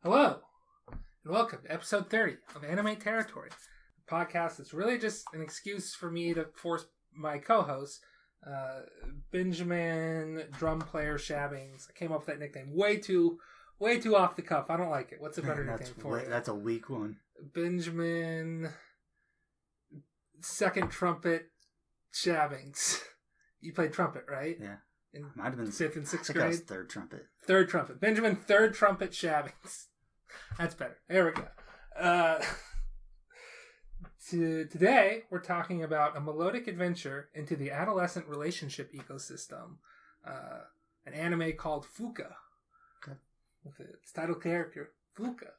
Hello, and welcome to episode 30 of Anime Territory, a podcast that's really just an excuse for me to force my co-host, Benjamin Drum Player Shabbings. I came up with that nickname way too off the cuff. I don't like it. What's a better nickname for you? That's a weak one. Benjamin Second Trumpet Shabbings. You played trumpet, right? Yeah. Might have been 5th and 6th grade. I think I was third trumpet. Third trumpet. Benjamin Third Trumpet Shabbings. That's better. There we go. Today, we're talking about a melodic adventure into the adolescent relationship ecosystem. An anime called Fuuka. Okay. With its title character, Fuuka.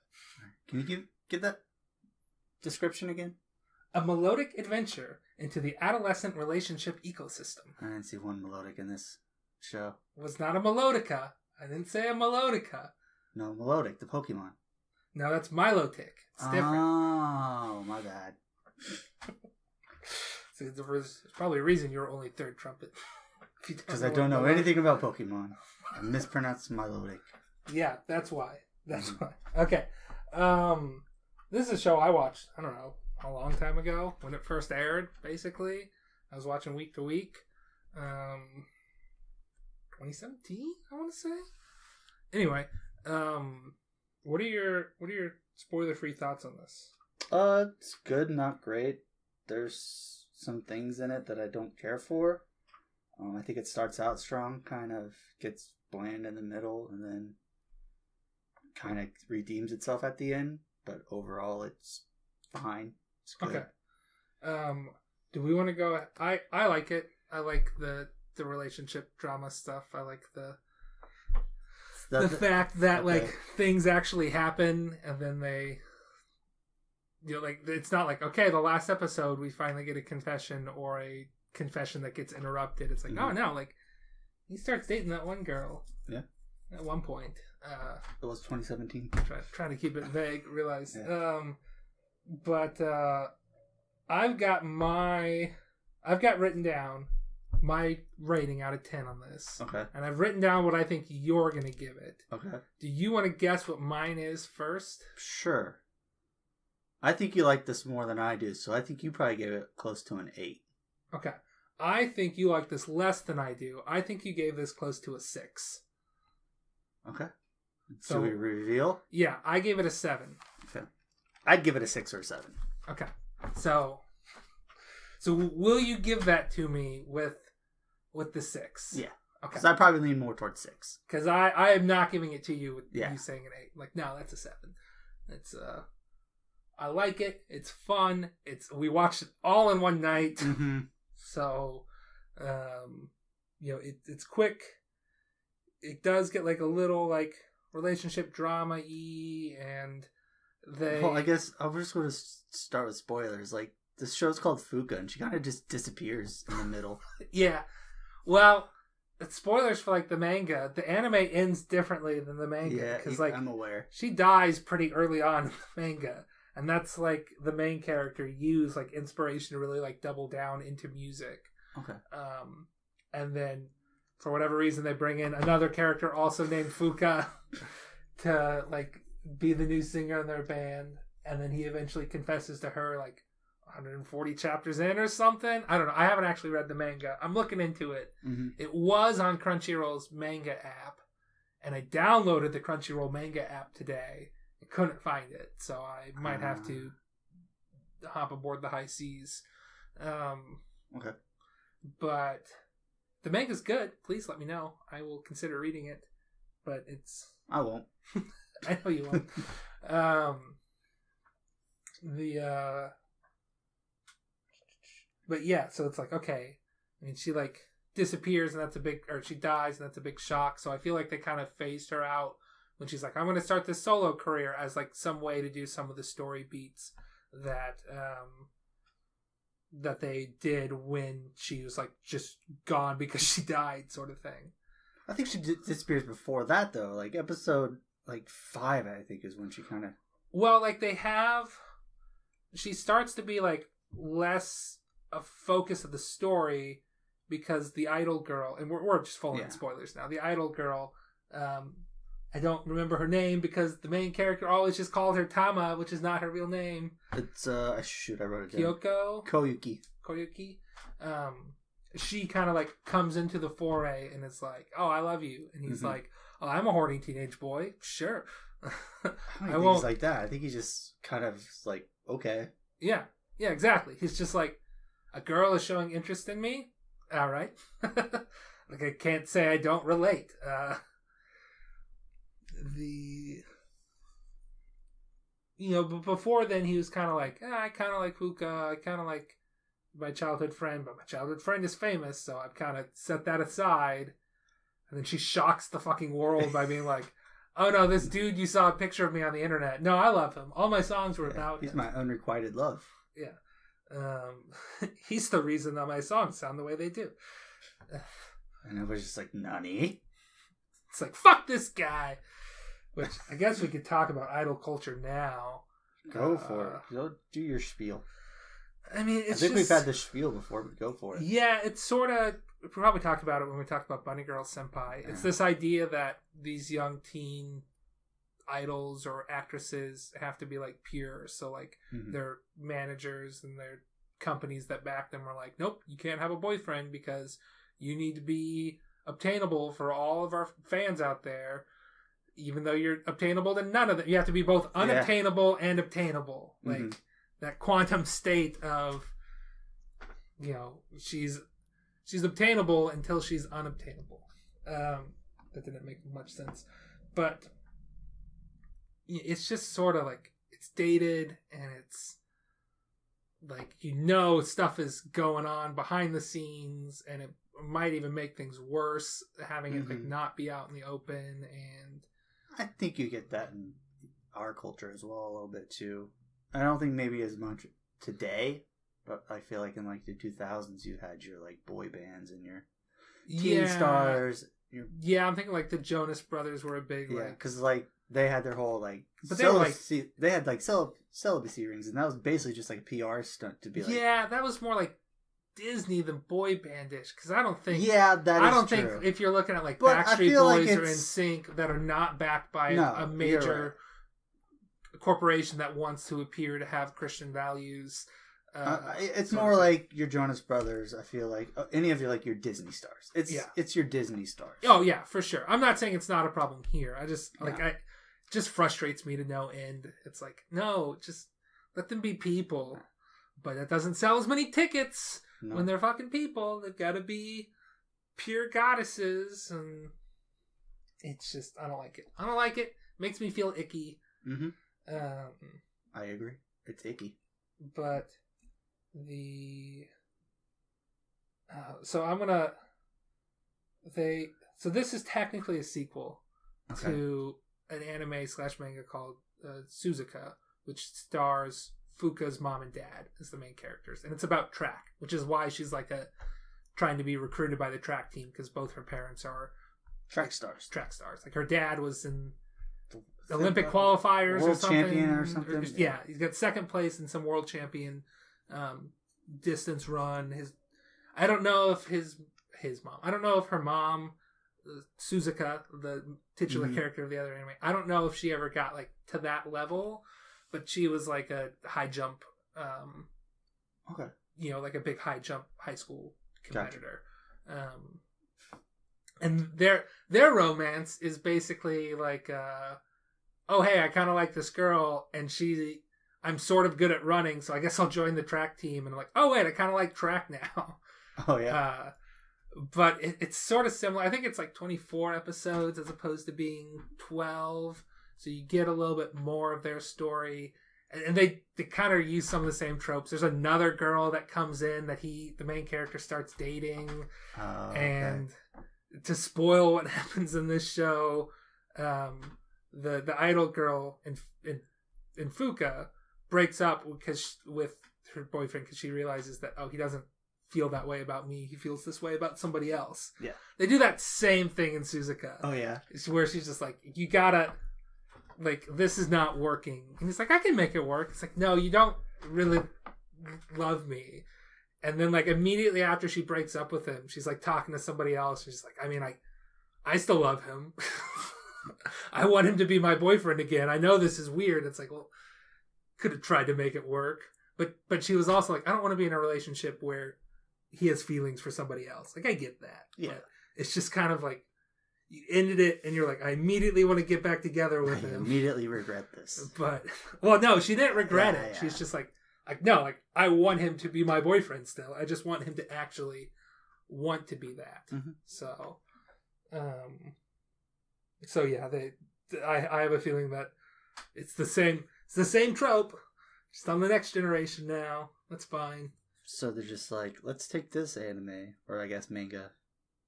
Can you give that description again? A melodic adventure into the adolescent relationship ecosystem. I didn't see one melodic in this show. It was not a melodica. I didn't say a melodica. No, melodic, the Pokemon. No, that's Milotic. It's different. Oh, my bad. So there's probably a reason you're only third trumpet. Because I don't know anything about Pokemon. I mispronounced Milotic. Yeah, that's why. That's why. Okay. This is a show I watched, I don't know, a long time ago when it first aired, basically. I was watching week to week. 2017, I want to say. Anyway, what are your spoiler-free thoughts on this? It's good, not great. There's some things in it that I don't care for. I think it starts out strong, kind of gets bland in the middle, and then kind of redeems itself at the end. But overall, it's fine. It's good. Okay. Do we want to go? I like it. I like the relationship drama stuff. I like the fact that like things actually happen, and then they, like it's not like, okay, the last episode we finally get a confession or a confession that gets interrupted. It's like, oh no, like he starts dating that one girl. Yeah. At one point. It was 2017. Trying to keep it vague. Realize. Yeah. But I've got written down my rating out of 10 on this. Okay. And I've written down what I think you're going to give it. Okay. Do you want to guess what mine is first? Sure. I think you like this more than I do, so I think you probably gave it close to an 8. Okay. I think you like this less than I do. I think you gave this close to a 6. Okay. So we reveal? Yeah, I gave it a 7. Okay. I'd give it a 6 or a 7. Okay. So will you give that to me with the 6? Yeah. Okay. Because I probably lean more towards 6. Because I am not giving it to you with you saying an 8. Like, no, that's a 7. It's I like it. It's fun. We watched it all in one night. Mm-hmm. So, it's quick. It does get like a little like relationship drama-y, and Well, I guess I'll just go to start with spoilers. Like, this show's called Fuuka, and she kind of just disappears in the middle. Yeah. Well, it's spoilers for like the manga. The anime ends differently than the manga. Yeah, because like I'm aware. She dies pretty early on in the manga, and that's like the main character used like inspiration to really like double down into music. Okay. And then for whatever reason they bring in another character also named Fuuka to like be the new singer in their band, and then he eventually confesses to her like 140 chapters in or something. I don't know. I haven't actually read the manga. I'm looking into it. Mm-hmm. It was on Crunchyroll's manga app, and I downloaded the Crunchyroll manga app today. I couldn't find it, so I might have to hop aboard the high seas. Okay. But the manga's good. Please let me know. I will consider reading it. But I won't. I know you won't. But yeah, so it's like, okay. I mean, she like disappears, and she dies, and that's a big shock. So I feel like they kind of phased her out when she's like, I'm going to start this solo career as like some way to do some of the story beats that they did when she was like just gone because she died, sort of thing. I think she disappears before that though. Like episode 5, I think, is when she kind of. Well, like she starts to be like less a focus of the story because the idol girl, and we're just full in spoilers now. The idol girl I don't remember her name because the main character always just called her Tama, which is not her real name. It's I wrote it down. Koyuki. She kind of like comes into the foray and it's like, oh, I love you, and he's like, oh, I'm a horny teenage boy, sure. I won't. He's like that. I think he's just kind of like, okay. Yeah, exactly. He's just like, a girl is showing interest in me. All right. Like, I can't say I don't relate. But before then he was kind of like, I kind of like Fuuka. I kind of like my childhood friend, but my childhood friend is famous, so I've kind of set that aside. And then she shocks the fucking world by being like, oh no, this dude, you saw a picture of me on the internet. No, I love him. All my songs were about he's him. My unrequited love. Yeah. He's the reason that my songs sound the way they do. And it was just like, Nani? It's like, fuck this guy. Which I guess we could talk about idol culture now. Go for it. Go do your spiel. I mean, I think we've had this spiel before, but go for it. Yeah, it's sort of... We probably talked about it when we talked about Bunny Girl Senpai. It's this idea that these young teen idols or actresses have to be like pure. So like their managers and their companies that back them are like, nope, you can't have a boyfriend because you need to be obtainable for all of our fans out there. Even though you're obtainable to none of them. You have to be both unobtainable and obtainable. Like that quantum state of, she's obtainable until she's unobtainable. That didn't make much sense. But it's just sort of like, it's dated and it's like, stuff is going on behind the scenes and it might even make things worse having it like not be out in the open. And I think you get that in our culture as well a little bit too. I don't think maybe as much today, but I feel like in like the 2000s you had your like boy bands and your teen stars. Yeah, I'm thinking like the Jonas Brothers were a big because like they had their whole like, but they were like they had like celibacy rings, and that was basically just like a PR stunt to be like, that was more like Disney than boy bandish, because I don't think think if you're looking at like Backstreet Boys or NSYNC that are not backed by a major corporation that wants to appear to have Christian values. It's more like your Jonas Brothers. I feel like any of your Disney stars. It's your Disney stars. Oh yeah, for sure. I'm not saying it's not a problem here. I just it just frustrates me to no end. It's like, no, just let them be people, but that doesn't sell as many tickets when they're fucking people. They've got to be pure goddesses, and it's just I don't like it. I don't like it. Makes me feel icky. I agree. It's icky, but. So this is technically a sequel to an anime / manga called Suzuka, which stars Fuuka's mom and dad as the main characters, and it's about track, which is why she's like trying to be recruited by the track team, because both her parents are track stars. Like her dad was in the Olympic qualifiers world champion or something. He's got second place in some world champion distance run. I don't know if his mom. I don't know if her mom, Suzuka, the titular character of the other anime. I don't know if she ever got like to that level, but she was like a high jump. Like a big high jump high school competitor. Gotcha. And their romance is basically like, oh hey, I kind of like this girl, and I'm sort of good at running, so I guess I'll join the track team. And I'm like, oh wait, I kind of like track now. Oh yeah. But it's sort of similar. I think it's like 24 episodes as opposed to being 12. So you get a little bit more of their story. And they kind of use some of the same tropes. There's another girl that comes in that the main character starts dating. And to spoil what happens in this show, the idol girl in Fuuka breaks up with her boyfriend because she realizes that, he doesn't feel that way about me. He feels this way about somebody else. Yeah. They do that same thing in Suzuka. Oh, yeah. Where she's just like, you gotta, like, this is not working. And he's like, I can make it work. It's like, no, you don't really love me. And then, like, immediately after she breaks up with him, she's, like, talking to somebody else. She's like, I mean, I still love him. I want him to be my boyfriend again. I know this is weird. It's like, well, could have tried to make it work. But she was also like, I don't want to be in a relationship where he has feelings for somebody else. Like, I get that. Yeah. But it's just kind of like, you ended it and you're like, I immediately want to get back together with him. I immediately regret this. But, well, no, she didn't regret it. Yeah. She's just like, no, like, I want him to be my boyfriend still. I just want him to actually want to be that. Mm-hmm. So yeah, I have a feeling that it's the same trope, just on the next generation now. That's fine. So they're just like, let's take this anime, or I guess manga,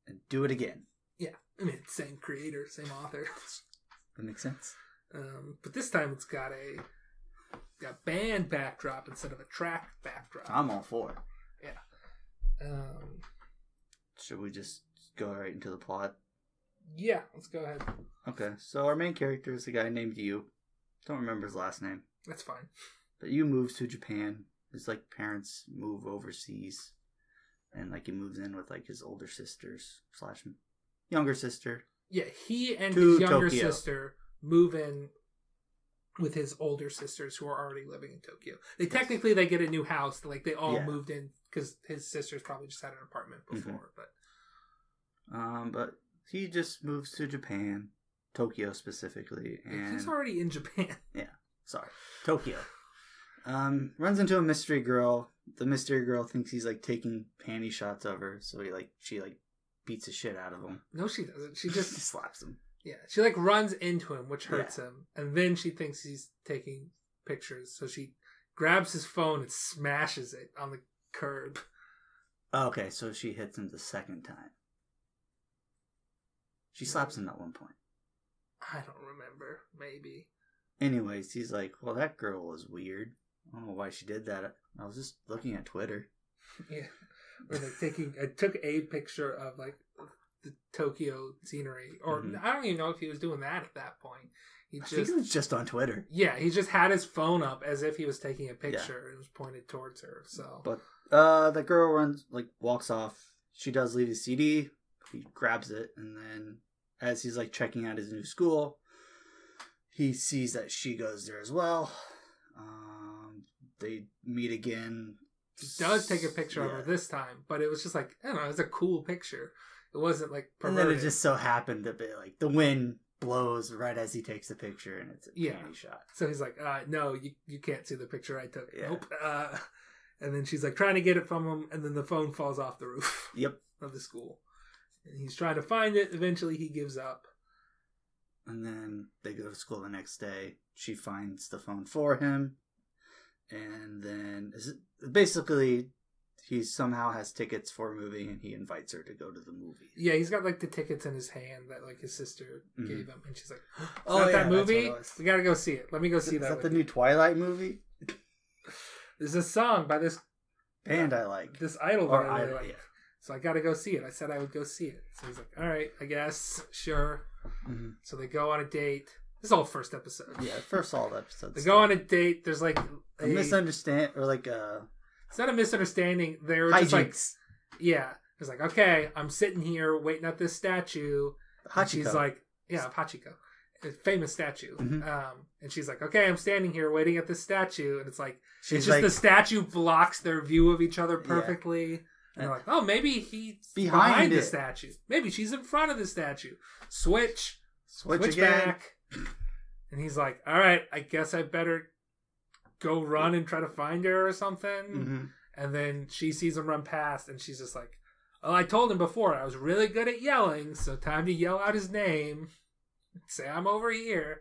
and do it again. Yeah, I mean, same creator, same author. That makes sense. But this time it's got a band backdrop instead of a track backdrop. I'm all for it. Yeah. Should we just go right into the plot? Yeah, let's go ahead. Okay, so our main character is a guy named Yu. Don't remember his last name. That's fine. But Yu moves to Japan. His like parents move overseas, and like he moves in with like his older sisters / younger sister. Yeah, he and his younger sister move in with his older sisters who are already living in Tokyo. They technically they get a new house. Like they all moved in because his sisters probably just had an apartment before. But he just moves to Japan, Tokyo specifically, and he's already in Japan. Yeah, sorry, Tokyo. Runs into a mystery girl. The mystery girl thinks he's like taking panty shots of her, so she beats the shit out of him. No, she doesn't. She just slaps him. Yeah, she like runs into him, which hurts him, and then she thinks he's taking pictures, so she grabs his phone and smashes it on the curb. Okay, so she hits him the second time. She slaps him at one point. I don't remember. Maybe. Anyways, he's like, well, that girl was weird. I don't know why she did that. I was just looking at Twitter. Yeah. Or like I took a picture of like the Tokyo scenery. Or I don't even know if he was doing that at that point. I think it was just on Twitter. Yeah, he just had his phone up as if he was taking a picture. It was pointed towards her. So, but the girl walks off. She does leave his CD. He grabs it, and then as he's like checking out his new school, he sees that she goes there as well. They meet again. He does take a picture of her this time, but it was just like, I don't know, it was a cool picture. It wasn't like perverted. And then it just so happened to be like the wind blows right as he takes the picture, and it's a panty shot. So he's like, no, you can't see the picture I took. Yeah. Nope. And then she's like trying to get it from him, and then the phone falls off the roof of the school. And he's trying to find it. Eventually he gives up. And then they go to school the next day. She finds the phone for him. And then basically he somehow has tickets for a movie, and he invites her to go to the movie. Yeah, he's got like the tickets in his hand that like his sister gave him, and she's like, "Oh, that movie? We gotta go see it. Let me go see that." Is that the new Twilight movie? There's a song by this band I like, this idol that I really like. Yeah. So I gotta go see it. I said I would go see it. So he's like, "All right, I guess, sure." So they go on a date. This is all first episode. Yeah, first all episodes. They go on a date. There's like a misunderstand or like a. It's not a misunderstanding. They're just like, yeah. It's like, okay, I'm sitting here waiting at this statue. Hachiko. She's like, yeah, Hachiko, a famous statue. And she's like, okay, I'm standing here waiting at this statue, and it's like, it's just the statue blocks their view of each other perfectly. Yeah. And they're like, oh, maybe he's behind the statue. Maybe she's in front of the statue. Switch back. And he's like, all right, I guess I better go run and try to find her or something. And then she sees him run past, and she's just like, well, I told him before I was really good at yelling, so time to yell out his name. Say I'm over here.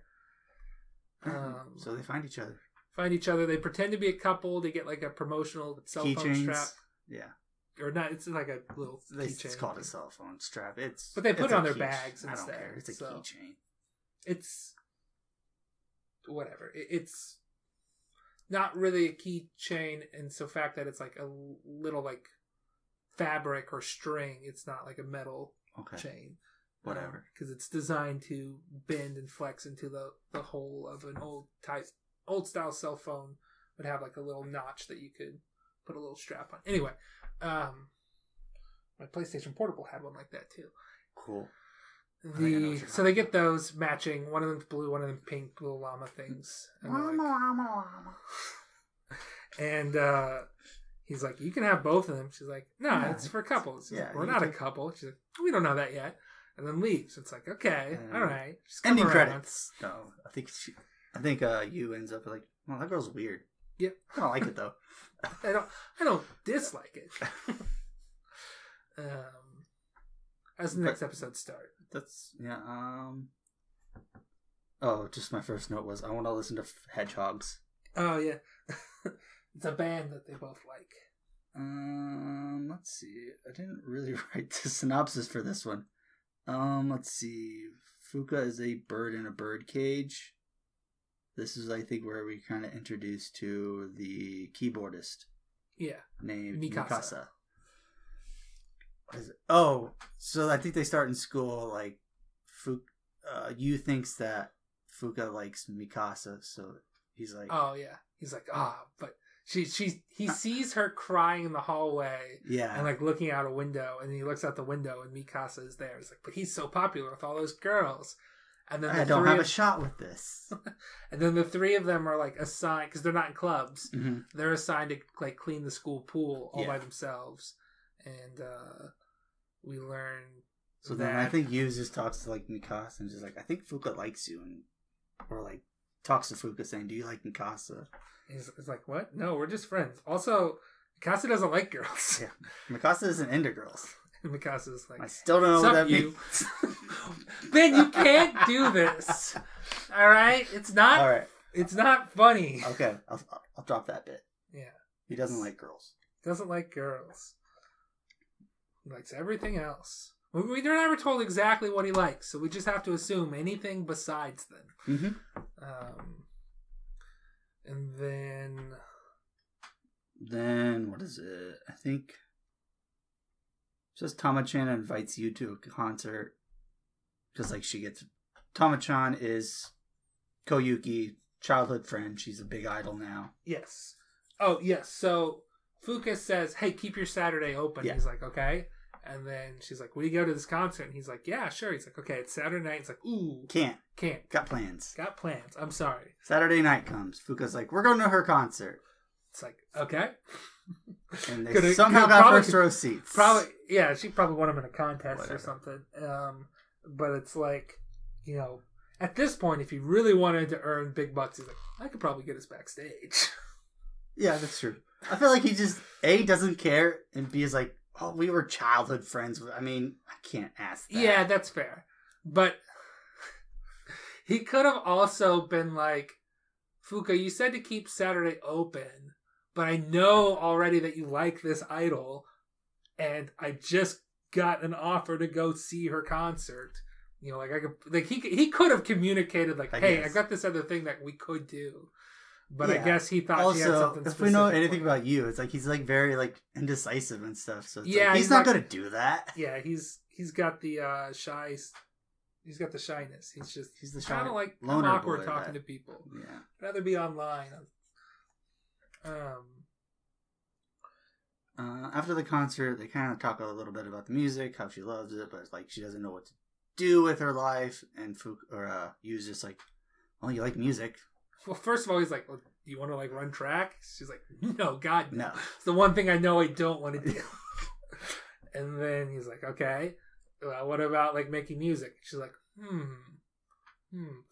So they find each other. They pretend to be a couple. They get like a promotional cell phone strap. Yeah. Or not, it's like a little keychain. It's called a cell phone strap. But they put it on their bags instead. I don't care. It's a keychain. It's whatever. It's not really a keychain in so fact that it's like a little like fabric or string. It's not like a metal chain. Whatever. Because it's designed to bend and flex into the hole of an old style cell phone. Would have like a little notch that you could put a little strap on. Anyway, my PlayStation Portable had one like that too. Cool. So they get those matching. One of them's blue, one of them pink, blue llama things. And he's like, you can have both of them. She's like, no, it's for couples. He's like, we're not a couple. She's like, we don't know that yet. And then leaves. It's like, okay, all right. Ending credits. No, I think you ends up like, well, that girl's weird. Yep. I don't like it though. I don't dislike it. As the next episode start. That's Oh, just my first note was I want to listen to Hedgehogs. Oh yeah. It's a band that they both like. Let's see. I didn't really write the synopsis for this one. Let's see. Fuuka is a bird in a bird cage. This is, I think, where we kind of introduced to the keyboardist. Yeah. Named Mikasa. What is it? Oh, so I think they start in school, like, Yu thinks that Fuuka likes Mikasa, so he's like... Oh, yeah. He's like, but... He sees her crying in the hallway, and like looking out a window, and he looks out the window, and Mikasa is there. He's like, but he's so popular with all those girls, and then I don't have a shot with this. And then the three of them are like assigned because they're not in clubs. Mm-hmm. They're assigned to like clean the school pool all by themselves, and we learn. So then I think Yu just talks to like Mikasa and just like, I think Fuuka likes you, or like talks to Fuuka saying, "Do you like Mikasa?" He's like, what? No, we're just friends. Also, Mikasa doesn't like girls. Yeah. Mikasa isn't into girls. And Mikasa's like, I still don't know what that means. Ben, you can't do this. All right? It's not. All right. It's not funny. Okay. I'll drop that bit. Yeah. He doesn't like girls. Doesn't like girls. He likes everything else. We're never told exactly what he likes, so we just have to assume anything besides them. Mm-hmm. And then what is it? I think it says Tama-chan invites you to a concert because like Tama-chan is Koyuki, childhood friend. She's a big idol now. Yes. Oh yes. So Fuuka says, "Hey, keep your Saturday open." Yeah. He's like, "Okay." And then she's like, "Will you go to this concert?" And he's like, "Yeah, sure." He's like, "Okay, it's Saturday night." It's like, "Ooh, can't. Got plans. I'm sorry." Saturday night comes. Fuuka's like, "We're going to her concert." It's like, okay. And they somehow got first row seats. Probably, yeah. She probably won him in a contest or something. But it's like, at this point, if he really wanted to earn big bucks, he's like, I could probably get us backstage. Yeah, that's true. I feel like he just A, doesn't care, and B is like, oh, we were childhood friends. I mean, I can't ask that. Yeah, that's fair. But he could have also been like, Fuuka, you said to keep Saturday open, but I know already that you like this idol, and I just got an offer to go see her concert. He could have communicated like, hey, I got this other thing that we could do. But I guess he thought also, she had something specific. If we know anything about you, it's like he's like very like indecisive and stuff. So it's like, he's not going to do that. Yeah, he's got the shy. He's got the shyness. He's the kind of like I'm awkward talking to people. Yeah, I'd rather be online. After the concert, they kind of talk a little bit about the music, how she loves it, but like she doesn't know what to do with her life. And Yu's just like, "Well, you like music." Well, first of all, he's like, well, do you want to like run track? She's like, no, God, no. It's the one thing I know I don't want to do. And then he's like, okay, well, what about like making music? She's like,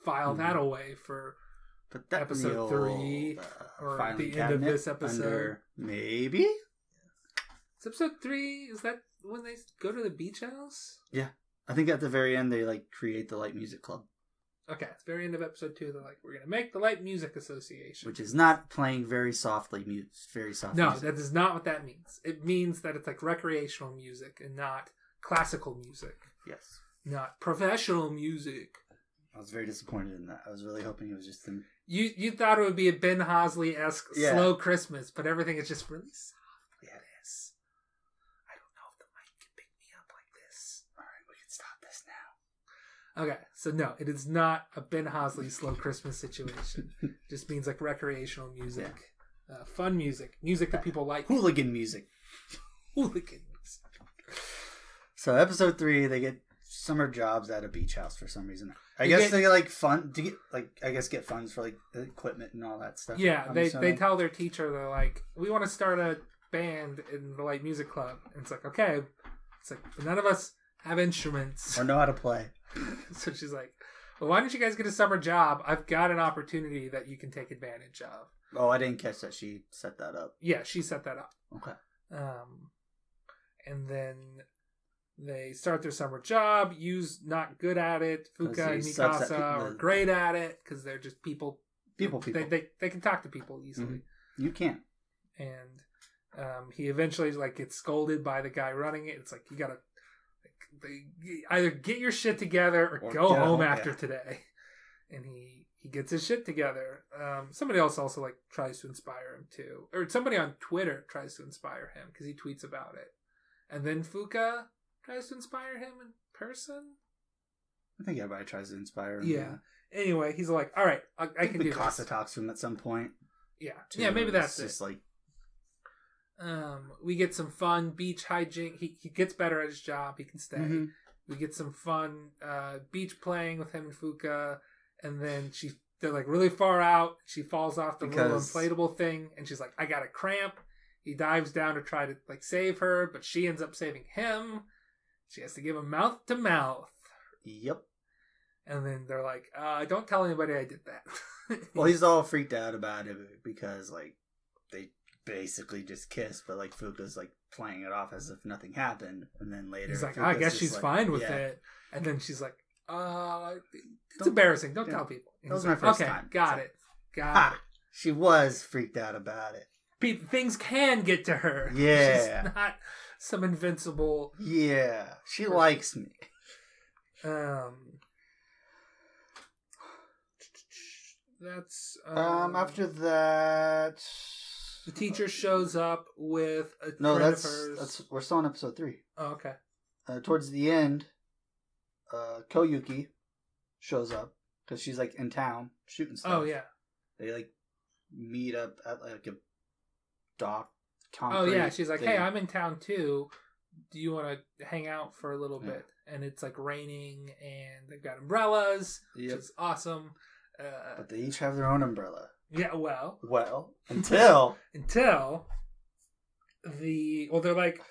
file that away for episode 3 or the end of this episode. Maybe? It's episode 3. Is that when they go to the beach house? Yeah. I think at the very end they like create the light music club. Okay, it's the very end of episode 2. They're like, we're going to make the Light Music Association. Which is not playing very softly, very soft music. No, that is not what that means. It means that it's like recreational music and not classical music. Yes. Not professional music. I was very disappointed in that. I was really hoping it was just them. You thought it would be a Ben Hosley-esque slow Christmas, but everything is just really soft like this. I don't know if the mic can pick me up like this. All right, we can stop this now. Okay, so no, it is not a Ben Hosley slow Christmas situation. It just means like recreational music, fun music that people like. Hooligan music. Hooligan music. So episode 3, they get summer jobs at a beach house for some reason. I guess they like fun to get get funds for like the equipment and all that stuff. Yeah, they tell their teacher, they're like, we want to start a band in the like music club, and it's like, okay, it's like none of us have instruments or know how to play. So she's like, well, why don't you guys get a summer job? I've got an opportunity that you can take advantage of. Oh, I didn't catch that. She set that up. Yeah, she set that up. Okay. And then they start their summer job. Yu's not good at it. Fuuka and Mikasa are great at it because they're just people. People. They can talk to people easily. Mm-hmm. You can't. And he eventually like gets scolded by the guy running it. It's like, you gotta either get your shit together or go home after today. And he gets his shit together. Somebody else also like tries to inspire him too, or somebody on Twitter tries to inspire him because he tweets about it. And then Fuuka tries to inspire him in person. I think everybody tries to inspire him. Yeah. Anyway, he's like, all right, I can do this. Mikasa talks to him at some point. Yeah. Too. Yeah, maybe that's just like. We get some fun beach hijink. He gets better at his job. He can stay. Mm-hmm. We get some fun beach playing with him and Fuuka, and then they're like really far out. She falls off the little inflatable thing, and she's like, I got a cramp. He dives down to try to like save her, but she ends up saving him. She has to give him mouth to mouth. Yep. And then they're like, don't tell anybody I did that. Well, he's all freaked out about it because like they basically just kissed, but like Fuuka's like playing it off as if nothing happened, and then later he's like, I guess she's like, fine with it, and then she's like, it's embarrassing. Don't tell people. That was my first time. Got it. She was freaked out about it. Things can get to her. Yeah. She's not some invincible. Yeah. She likes me. That's after that, the teacher shows up with a friend of hers. We're still on episode 3. Oh, okay. Towards the end, Koyuki shows up because she's like in town shooting stuff. Oh yeah. They like meet up at like a dock. Oh yeah, she's like, hey, I'm in town too. Do you want to hang out for a little bit? And it's like raining, and they've got umbrellas, which is awesome. But they each have their own umbrella. Yeah, well, until they're like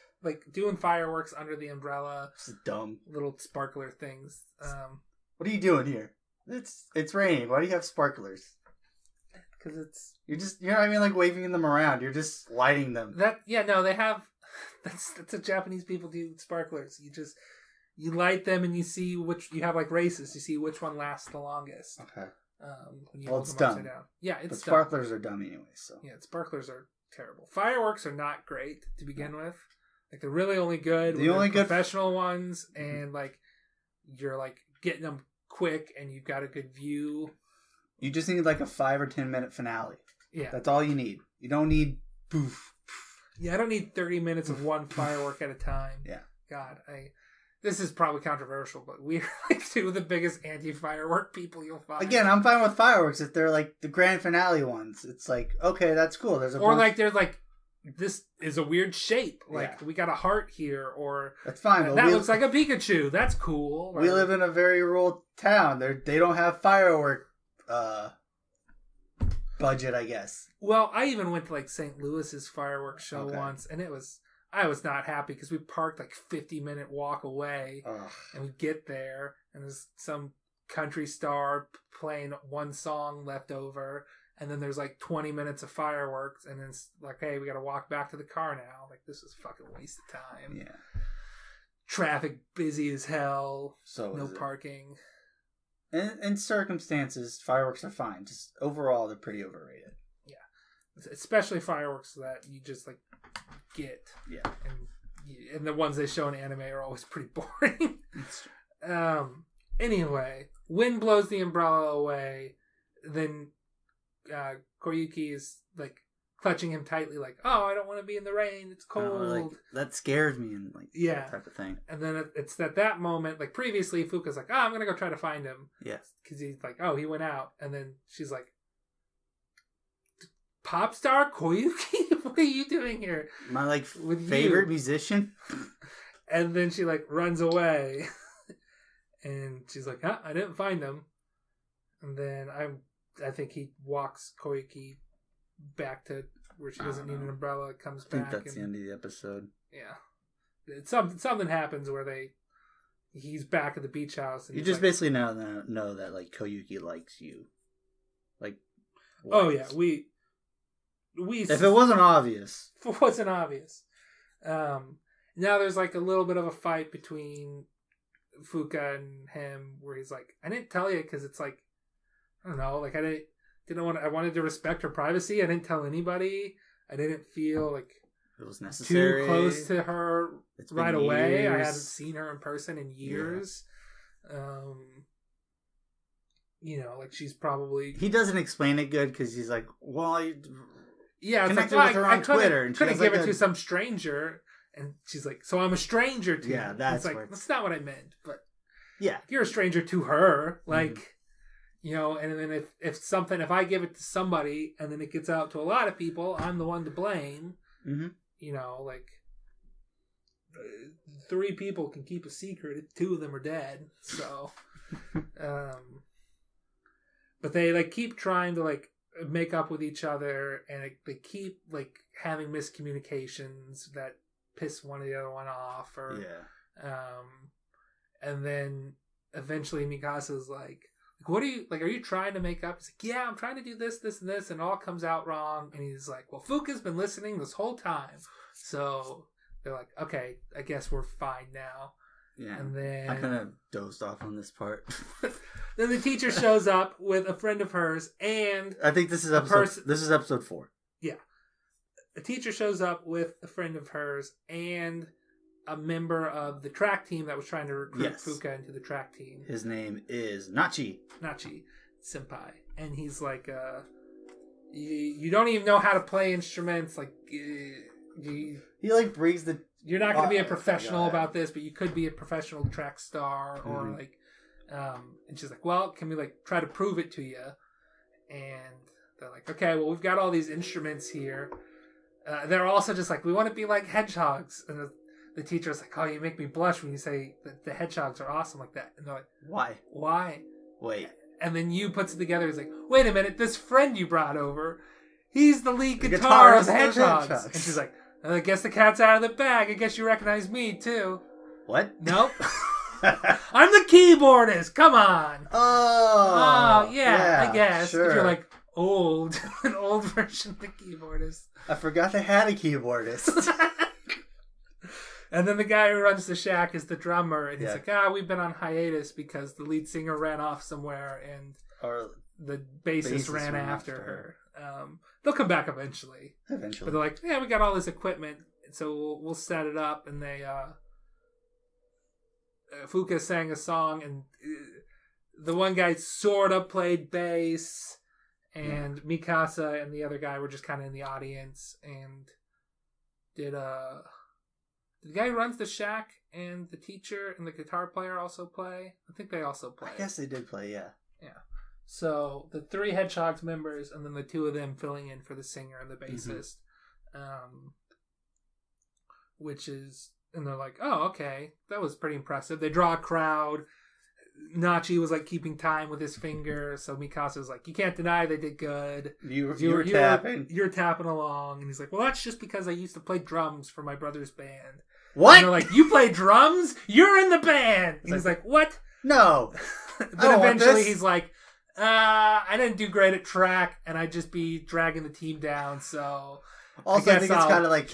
doing fireworks under the umbrella. It's dumb little sparkler things. What are you doing here? It's raining. Why do you have sparklers? Because you're not even like waving them around. You're just lighting them. They have. That's what Japanese people do with sparklers. You light them and you see you have like races. You see which one lasts the longest. Okay. When you hold it's them dumb. upside down. Yeah, it's but sparklers are dumb anyway. So yeah, sparklers are terrible. Fireworks are not great to begin with. Like they're really only good. The only good professional ones, and like you're like getting them quick, and you've got a good view. You just need like a 5 or 10 minute finale. Yeah, that's all you need. You don't need poof. Yeah, I don't need 30 minutes of one firework at a time. Yeah. God, this is probably controversial, but we're like two of the biggest anti-firework people you'll find. Again, I'm fine with fireworks if they're like the grand finale ones. It's like, okay, that's cool. There's they're like, this is a weird shape. Like we got a heart here, or that's fine. That looks like a Pikachu. That's cool. We live in a very rural town. They don't have firework budget, I guess. Well, I even went to like St. Louis's fireworks show once, and I was not happy because we parked like 50-minute walk away, and we get there, and there's some country star playing one song left over, and then there's like 20 minutes of fireworks, and then it's like, hey, we got to walk back to the car now. Like, this is a fucking waste of time. Yeah. Traffic busy as hell. So no parking. In circumstances, fireworks are fine. Just overall, they're pretty overrated. Yeah, especially fireworks that you just like get. Yeah, and the ones they show in anime are always pretty boring. Anyway, wind blows the umbrella away. Then Koyuki is like clutching him tightly, like, "Oh, I don't want to be in the rain. It's cold." Like, that scares me, and like that type of thing. And then it's at that moment, like previously, Fuuka's like, "Oh, I'm gonna go try to find him." Yes, because he's like, "Oh, he went out," and then she's like, "Pop star Koyuki, what are you doing here?" My favorite musician. And then she like runs away, And she's like, I didn't find them. And then I think he walks Koyuki back to where she doesn't need an umbrella, comes back. I think that's the end of the episode. Yeah. Something happens where he's back at the beach house. And you just basically know that, like, Koyuki likes you. Like, what? Oh, yeah. We if it wasn't obvious. If it wasn't obvious. Now there's, like, a little bit of a fight between Fuuka and him where he's like, I didn't tell you because it's like, I don't know, like, I wanted to respect her privacy. I didn't tell anybody. I didn't feel like it was necessary. Too close to her right away. Years. I hadn't seen her in person in years. Yeah. Like, she's probably... He doesn't explain it good because he's like, well, yeah, it's connected like, with her on Twitter. And couldn't give it to some stranger. And she's like, so I'm a stranger to you. Yeah, that's like, that's not what I meant. But yeah, if you're a stranger to her, like, you know, and then if I give it to somebody and then it gets out to a lot of people, I'm the one to blame. Mm-hmm. You know, like, 3 people can keep a secret. 2 of them are dead. So, but they, like, keep trying to, like, make up with each other, and they keep, like, having miscommunications that piss one or the other one off, or and then eventually Mikasa's like, what are you trying to make up? He's like, yeah, I'm trying to do this, this, and this, and it all comes out wrong. And he's like, well, Fuuka's been listening this whole time. So they're like, okay, I guess we're fine now. Yeah. And then I kind of dozed off on this part. Then the teacher shows up with a friend of hers, and I think this is episode 4. Yeah. A teacher shows up with a friend of hers and a member of the track team that was trying to recruit Fuuka into the track team. His name is Nachi Senpai. And he's like, you don't even know how to play instruments. Like, he like brings the... You're not going to be a professional about this, but you could be a professional track star, or like... and she's like, well, can we, like, try to prove it to you? And they're like, okay, well, we've got all these instruments here. They're also just like, we want to be like hedgehogs. And the teacher's like, oh, you make me blush when you say that the hedgehogs are awesome like that. And they're like, why? Wait. And then you puts it together. He's like, wait a minute, this friend you brought over, he's the lead guitar of the hedgehogs. And she's like, I guess the cat's out of the bag. I guess you recognize me too. What? Nope. I'm the keyboardist. Come on. Oh, yeah, I guess. Sure. If you're like old, an old version of the keyboardist. I forgot they had a keyboardist. And then the guy who runs the shack is the drummer, and he's like, we've been on hiatus because the lead singer ran off somewhere, and the bassist ran after her. They'll come back eventually. But they're like, yeah, we got all this equipment, so we'll set it up, and they Fuuka sang a song, and the one guy sort of played bass, and Mikasa and the other guy were just kind of in the audience. And did the guy who runs the shack and the teacher and the guitar player also play? I think they also play. I guess they did play, yeah. Yeah. So the 3 Hedgehogs members, and then the 2 of them filling in for the singer and the bassist. Which is... And they're like, oh, okay, that was pretty impressive. They draw a crowd. Nachi was like keeping time with his finger, so Mikasa's like, you can't deny they did good. You were tapping. You're tapping along. And he's like, well, that's just because I used to play drums for my brother's band. What? And they're like, you play drums? You're in the band. And he's like, what? No. Then eventually he's like, I didn't do great at track, and I'd just be dragging the team down, so... Also, I think it's kind of like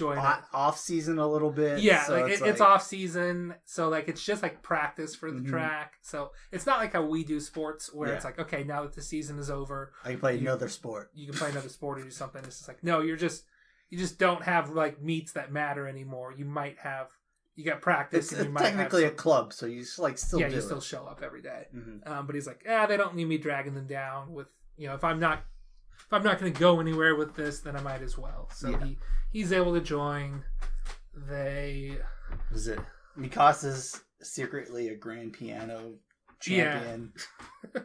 off season a little bit. Yeah, so like it's off season, so like it's just like practice for the track. So it's not like how we do sports where it's like, okay, now that the season is over, I can play another sport. You can play another sport or do something. It's just like, no, you just don't have like meets that matter anymore. You might have, you got practice. It's and you might technically a club, so you like still do you still show up every day. But he's like, they don't need me dragging them down with, you know, if I'm not going to go anywhere with this, then I might as well. So he's able to join. Was it Mikasa's secretly a grand piano champion? Yeah.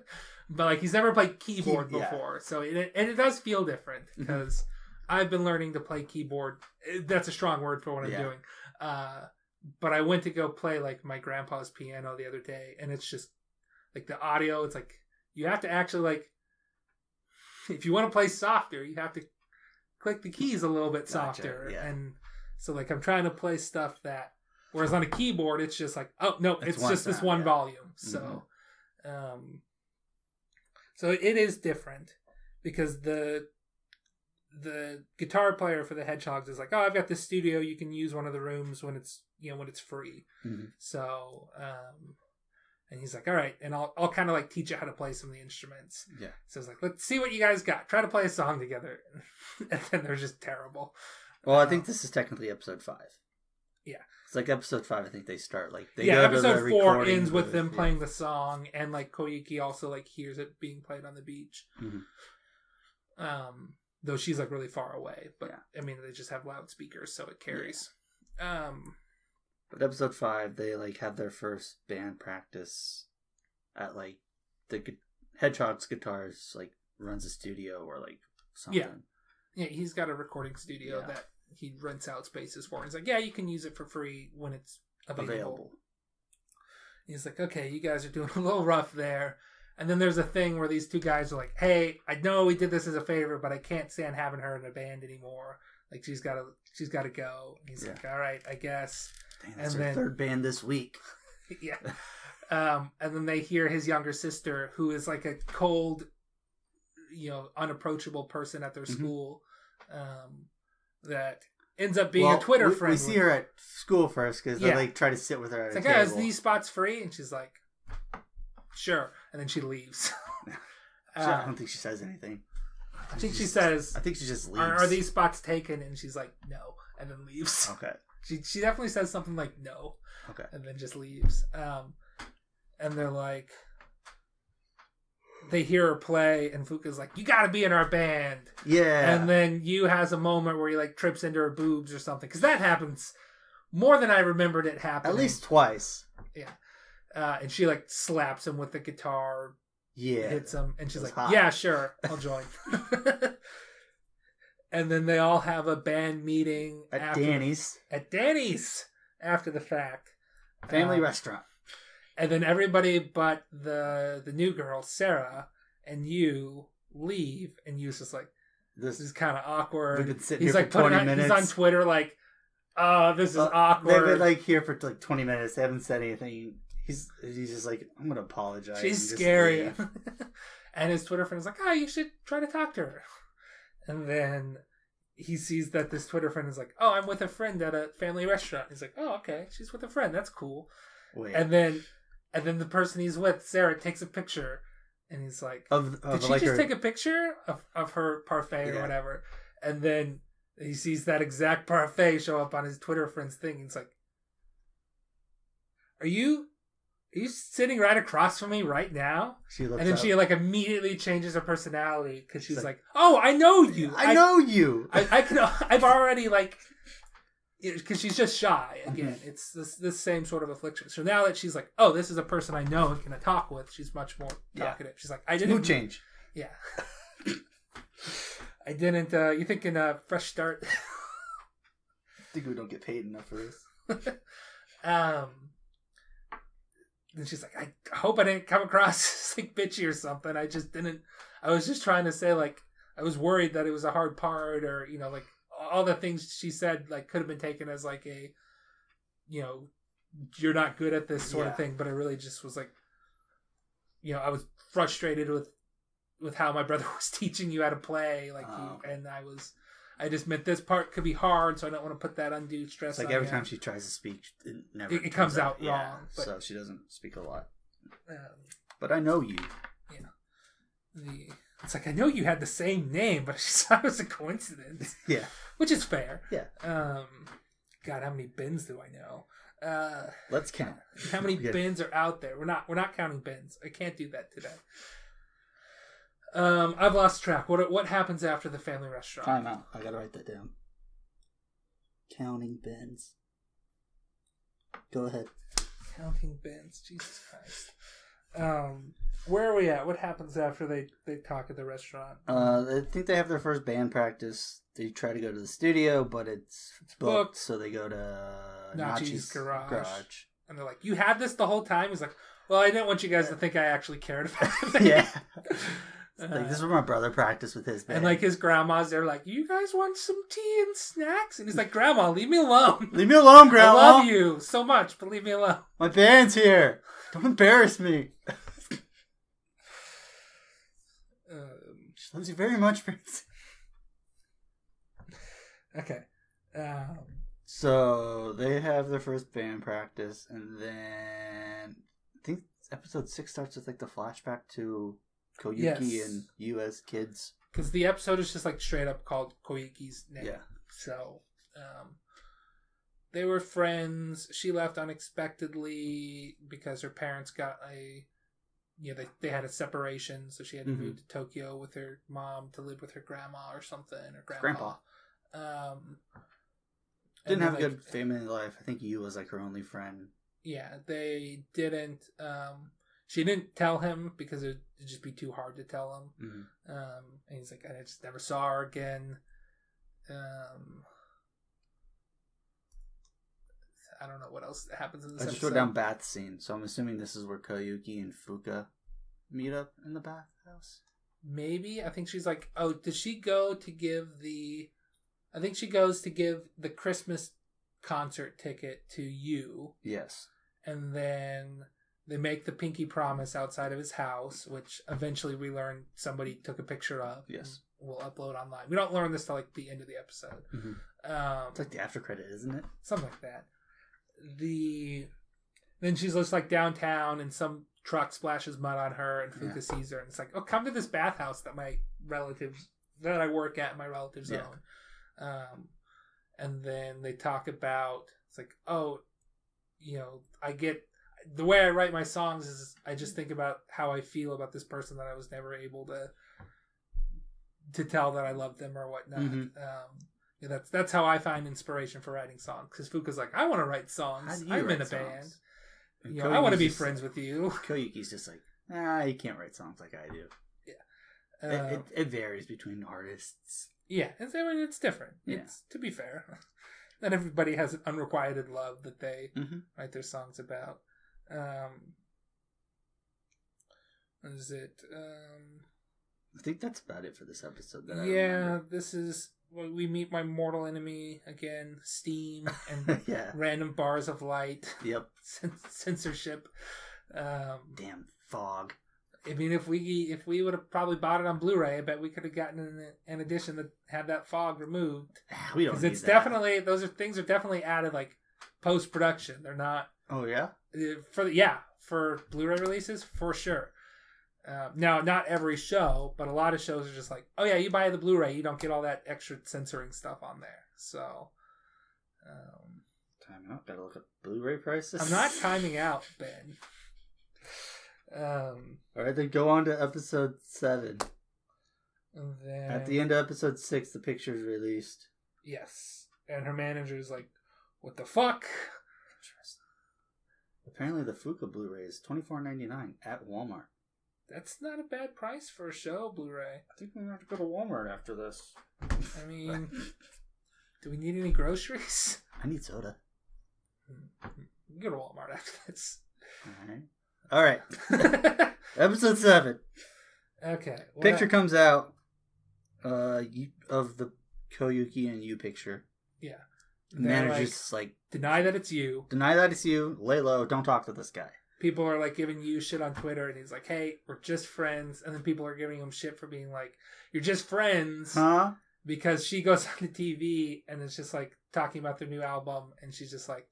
But like he's never played keyboard before, so it does feel different because I've been learning to play keyboard. That's a strong word for what I'm doing. But I went to go play like my grandpa's piano the other day, and it's just like the audio. It's like you have to actually like, if you want to play softer, you have to click the keys a little bit softer. Gotcha, yeah. And so like I'm trying to play stuff that, whereas on a keyboard it's just like, oh no, it's just this one volume. So, so it is different because the guitar player for the Hedgehogs is like, oh, I've got this studio, you can use one of the rooms when it's when it's free. So and he's like, all right, and I'll kind of like teach you how to play some of the instruments. Yeah. So it's like, let's see what you guys got, try to play a song together. And then they're just terrible. Well, I think this is technically episode 5. Yeah. It's like episode 5, I think they start like episode 4 ends with them playing the song, and like Koyuki also like hears it being played on the beach. Though she's like really far away, but I mean they just have loudspeakers, so it carries. But episode 5, they like have their first band practice at like the Hedgehog's guitars like runs a studio or like something. Yeah, he's got a recording studio that he rents out spaces for. He's like, yeah, you can use it for free when it's available. He's like, okay, you guys are doing a little rough there. And then there's a thing where these two guys are like, hey, I know we did this as a favor, but I can't stand having her in a band anymore. Like, she's got to go. And he's like, all right, I guess. Dang, that's her third band this week. Yeah. And then they hear his younger sister, who is like a cold, unapproachable person at their school, that ends up being a Twitter friend. We see her at school first because they like try to sit with her at a table. Is these spots free? And she's like, sure. And then she leaves. I don't think she says anything. I think she says, I think she just leaves. Are these spots taken? And she's like, no. And then leaves. Okay. She definitely says something like no. Okay. And then just leaves. And they're like, they hear her play, and Fuuka's like, you gotta be in our band. Yeah. And then Yu has a moment where he like trips into her boobs or something. Because that happens more than I remembered it happening. At least twice. Yeah. And she like slaps him with the guitar. Yeah. Hits him. And she's like, hot. yeah, sure. I'll join. And then they all have a band meeting. At Danny's. After the fact. Family restaurant. And then everybody but the new girl, Sarah, and Yu leave. And Yu's just like, this is kind of awkward. We've been sitting here for 20 minutes. He's on Twitter like, oh, this is awkward. They've been like here for like 20 minutes. They haven't said anything. He's just like, I'm going to apologize. She's scary. And his Twitter friend is like, oh, you should try to talk to her. And then he sees that this Twitter friend is like, oh, I'm with a friend at a family restaurant. He's like, oh, okay. She's with a friend. That's cool. Wait. And then the person he's with, Sarah, takes a picture. And he's like, did she just take a picture of her parfait or whatever? And then he sees that exact parfait show up on his Twitter friend's thing. He's like, Are you sitting right across from me right now? She looks and then up. she like immediately changes her personality because she's like, oh, I know you. I know you. I've already like, because she's just shy again. It's this same sort of affliction. So now that she's like, oh, this is a person I know and can talk with, she's much more talkative. She's like, I didn't mood change. Yeah. I didn't. You thinking fresh start? I think we don't get paid enough for this. Then she's like, I hope I didn't come across like bitchy or something. I just didn't. I was just trying to say like I was worried that it was a hard part, or like all the things she said like could have been taken as like a, you're not good at this sort of thing. But it really just was like, I was frustrated with how my brother was teaching you how to play, like, and I just meant this part could be hard, so I don't want to put that undue stress. It's like every time she tries to speak, it comes out wrong. Yeah, but, so she doesn't speak a lot. But I know you. It's like I know you had the same name, but I just thought it was a coincidence. Yeah, which is fair. Yeah. God, how many bins do I know? Let's count. How many bins are out there? We're not counting bins. I can't do that today. I've lost track. What happens after the family restaurant? Time out. I gotta write that down. Counting bins. Go ahead. Counting bins. Jesus Christ. Where are we at? What happens after they talk at the restaurant? I think they have their first band practice. They try to go to the studio, but it's booked, so they go to Nachi's garage. And they're like, "You had this the whole time?" He's like, "Well, I didn't want you guys to think I actually cared about it." Yeah. Like, this is where my brother practiced with his band. And like his grandma's there like, "You guys want some tea and snacks?" And he's like, "Grandma, leave me alone. Leave me alone, Grandma. I love you so much, but leave me alone. My band's here. Don't embarrass me." She loves you very much, Prince. Okay. So they have their first band practice, and then I think episode 6 starts with like the flashback to Koyuki and you as kids. Because the episode is just like straight up called Koyuki's name. Yeah. So they were friends. She left unexpectedly because her parents got they had a separation, so she had to move to Tokyo with her mom to live with her grandma or something, or grandpa. Didn't have a good family life. I think Yu was like her only friend. Yeah, they didn't. She didn't tell him because it'd just be too hard to tell him. And he's like, I just never saw her again. I don't know what else happens in this episode. I just wrote down bath scene, so I'm assuming this is where Koyuki and Fuuka meet up in the bathhouse. Maybe. I think she's like, oh, does she go to give I think she goes to give the Christmas concert ticket to you. Yes. And then they make the pinky promise outside of his house, which eventually we learn somebody took a picture of. Yes. We'll upload online. We don't learn this till like the end of the episode. It's like the after credit, isn't it? Something like that. Then she's just like downtown and some truck splashes mud on her and Fuuka sees her and it's like, oh, come to this bathhouse that I work at, my relatives own. And then they talk about, it's like, oh, I get, the way I write my songs is I just think about how I feel about this person that I was never able to tell that I love them or whatnot. That's how I find inspiration for writing songs. Because Fuuka's like, I want to write songs. I'm in a band. I want to be friends with you. Koyuki's just like, you can't write songs like I do. Yeah. It varies between artists. Yeah, it's different. Yeah. To be fair. Not everybody has an unrequited love that they write their songs about. What is it? I think that's about it for this episode. This is... We meet my mortal enemy again, steam and random bars of light. Yep. Censorship. Damn fog. I mean, if we would have probably bought it on Blu-ray, I bet we could have gotten an edition that had that fog removed. We don't need it's that. Definitely, things are definitely added like post-production. They're not. Oh yeah. For Blu-ray releases for sure. Now, not every show, but a lot of shows are just like, oh yeah, you buy the Blu-ray, you don't get all that extra censoring stuff on there. So, time out. Gotta look up Blu-ray prices. I'm not timing out, Ben. All right, then go on to episode 7. And then, at the end of episode 6, the picture is released. Yes, and her manager's like, "What the fuck?" Interesting. Apparently, the Fuuka Blu-ray is $24.99 at Walmart. That's not a bad price for a show Blu-ray. I think we're going to have to go to Walmart after this. I mean, do we need any groceries? I need soda. We can go to Walmart after this. All right. Episode 7. Okay. Picture comes out of the Koyuki and you picture. Yeah. The manager's like, deny that it's you. Deny that it's you. Lay low. Don't talk to this guy. People are like giving you shit on Twitter, and he's like, "Hey, we're just friends." And then people are giving him shit for being like, "You're just friends," because she goes on the TV and it's just like talking about their new album, and she's just like,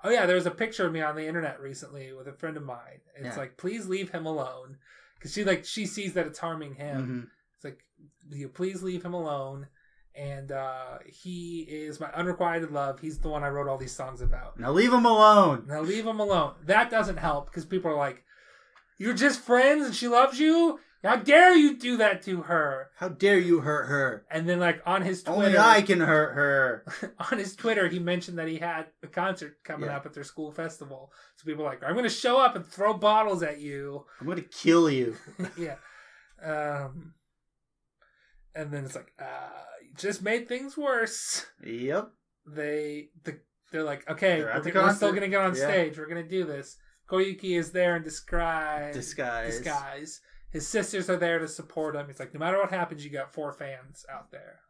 "Oh yeah, there was a picture of me on the internet recently with a friend of mine." And it's like, please leave him alone, because she sees that it's harming him. It's like, please leave him alone. And he is my unrequited love. He's the one I wrote all these songs about. Now leave him alone. That doesn't help because people are like, "You're just friends and she loves you how dare you do that to her? How dare you hurt her? And then like on his Twitter, only I can hurt her. On his Twitter, he mentioned that he had a concert coming up at their school festival. So people were like, I'm going to show up and throw bottles at you. I'm going to kill you. Yeah. And then it's like, you just made things worse. Yep. They're like, okay, we're still going to get on stage. We're going to do this. Koyuki is there in disguise. His sisters are there to support him. He's like, no matter what happens, you got 4 fans out there.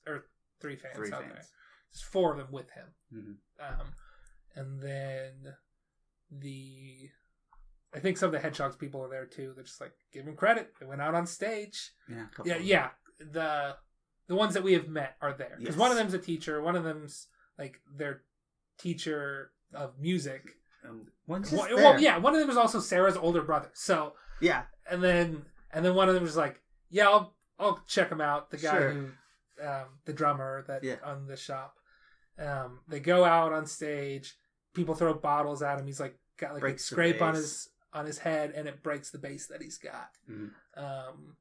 Or 3 fans out there. There's 4 of them with him. Mm-hmm. And then I think some of the Hedgehogs people are there too. They're just like, give him credit. They went out on stage. Yeah. The ones that we have met are there. Because one of them's a teacher. One of them's like their teacher of music. One of them is also Sarah's older brother. So yeah, and then one of them was like, yeah, I'll check him out. The guy who, the drummer that on the shop. They go out on stage. People throw bottles at him. He's like got like a scrape on his head, and it breaks the bass that he's got. Mm-hmm.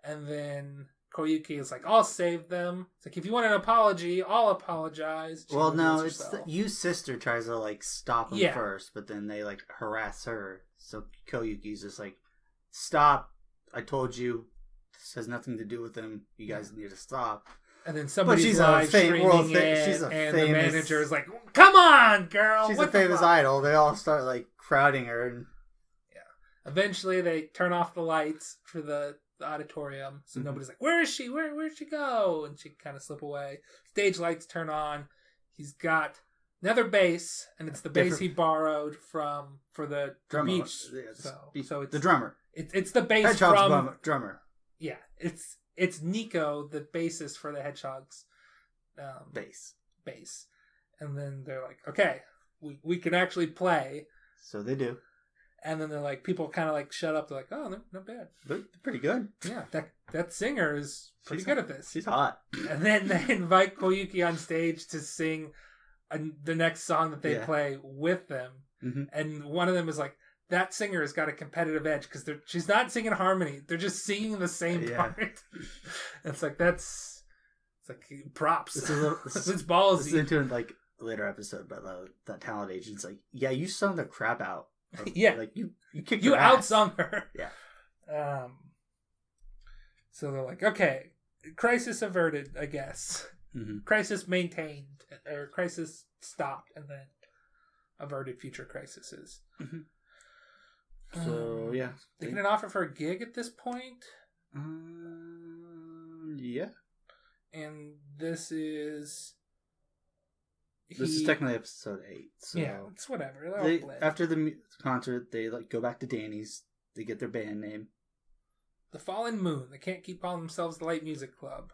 And then Koyuki is like, I'll save them. It's like, if you want an apology, I'll apologize. Well, no, it's Yu's sister tries to like stop him first, but then they like harass her. So Koyuki's just like, stop. I told you this has nothing to do with him. You guys need to stop. And then somebody's live streaming it, and the manager is like, come on, girl. She's a famous idol. They all start like crowding her. And eventually they turn off the lights for the auditorium, so nobody's like, where is she? Where'd she go? And she kind of slip away. Stage lights turn on. He's got another bass, and it's the bass he borrowed for the beach. So it's the drummer. It's the bass Hedgehog's from drummer. Yeah, it's Nico, the bassist for the Hedgehogs. Bass, and then they're like, okay, we can actually play. So they do. And then they're like, people kind of like shut up. They're like, oh, not bad. They're pretty good. Yeah, that singer is pretty good at this. She's hot. And then they invite Koyuki on stage to sing the next song that they play with them. Mm-hmm. And one of them is like, that singer has got a competitive edge because she's not singing harmony. They're just singing the same part. It's like, it's like props. It's ballsy. This is into like a later episode, but that talent agent's like, yeah, you sung the crap out. Like you kicked her ass. Outsung her. Yeah. So they're like, okay, crisis averted, I guess. Mm-hmm. Crisis maintained, or crisis stopped, and then averted future crises. Mm-hmm. So yeah, they get an offer for a gig at this point. Yeah. And this is. This is technically episode 8. So yeah, it's whatever. After the concert, they like go back to Danny's. They get their band name, The Fallen Moon. They can't keep calling themselves the Light Music Club,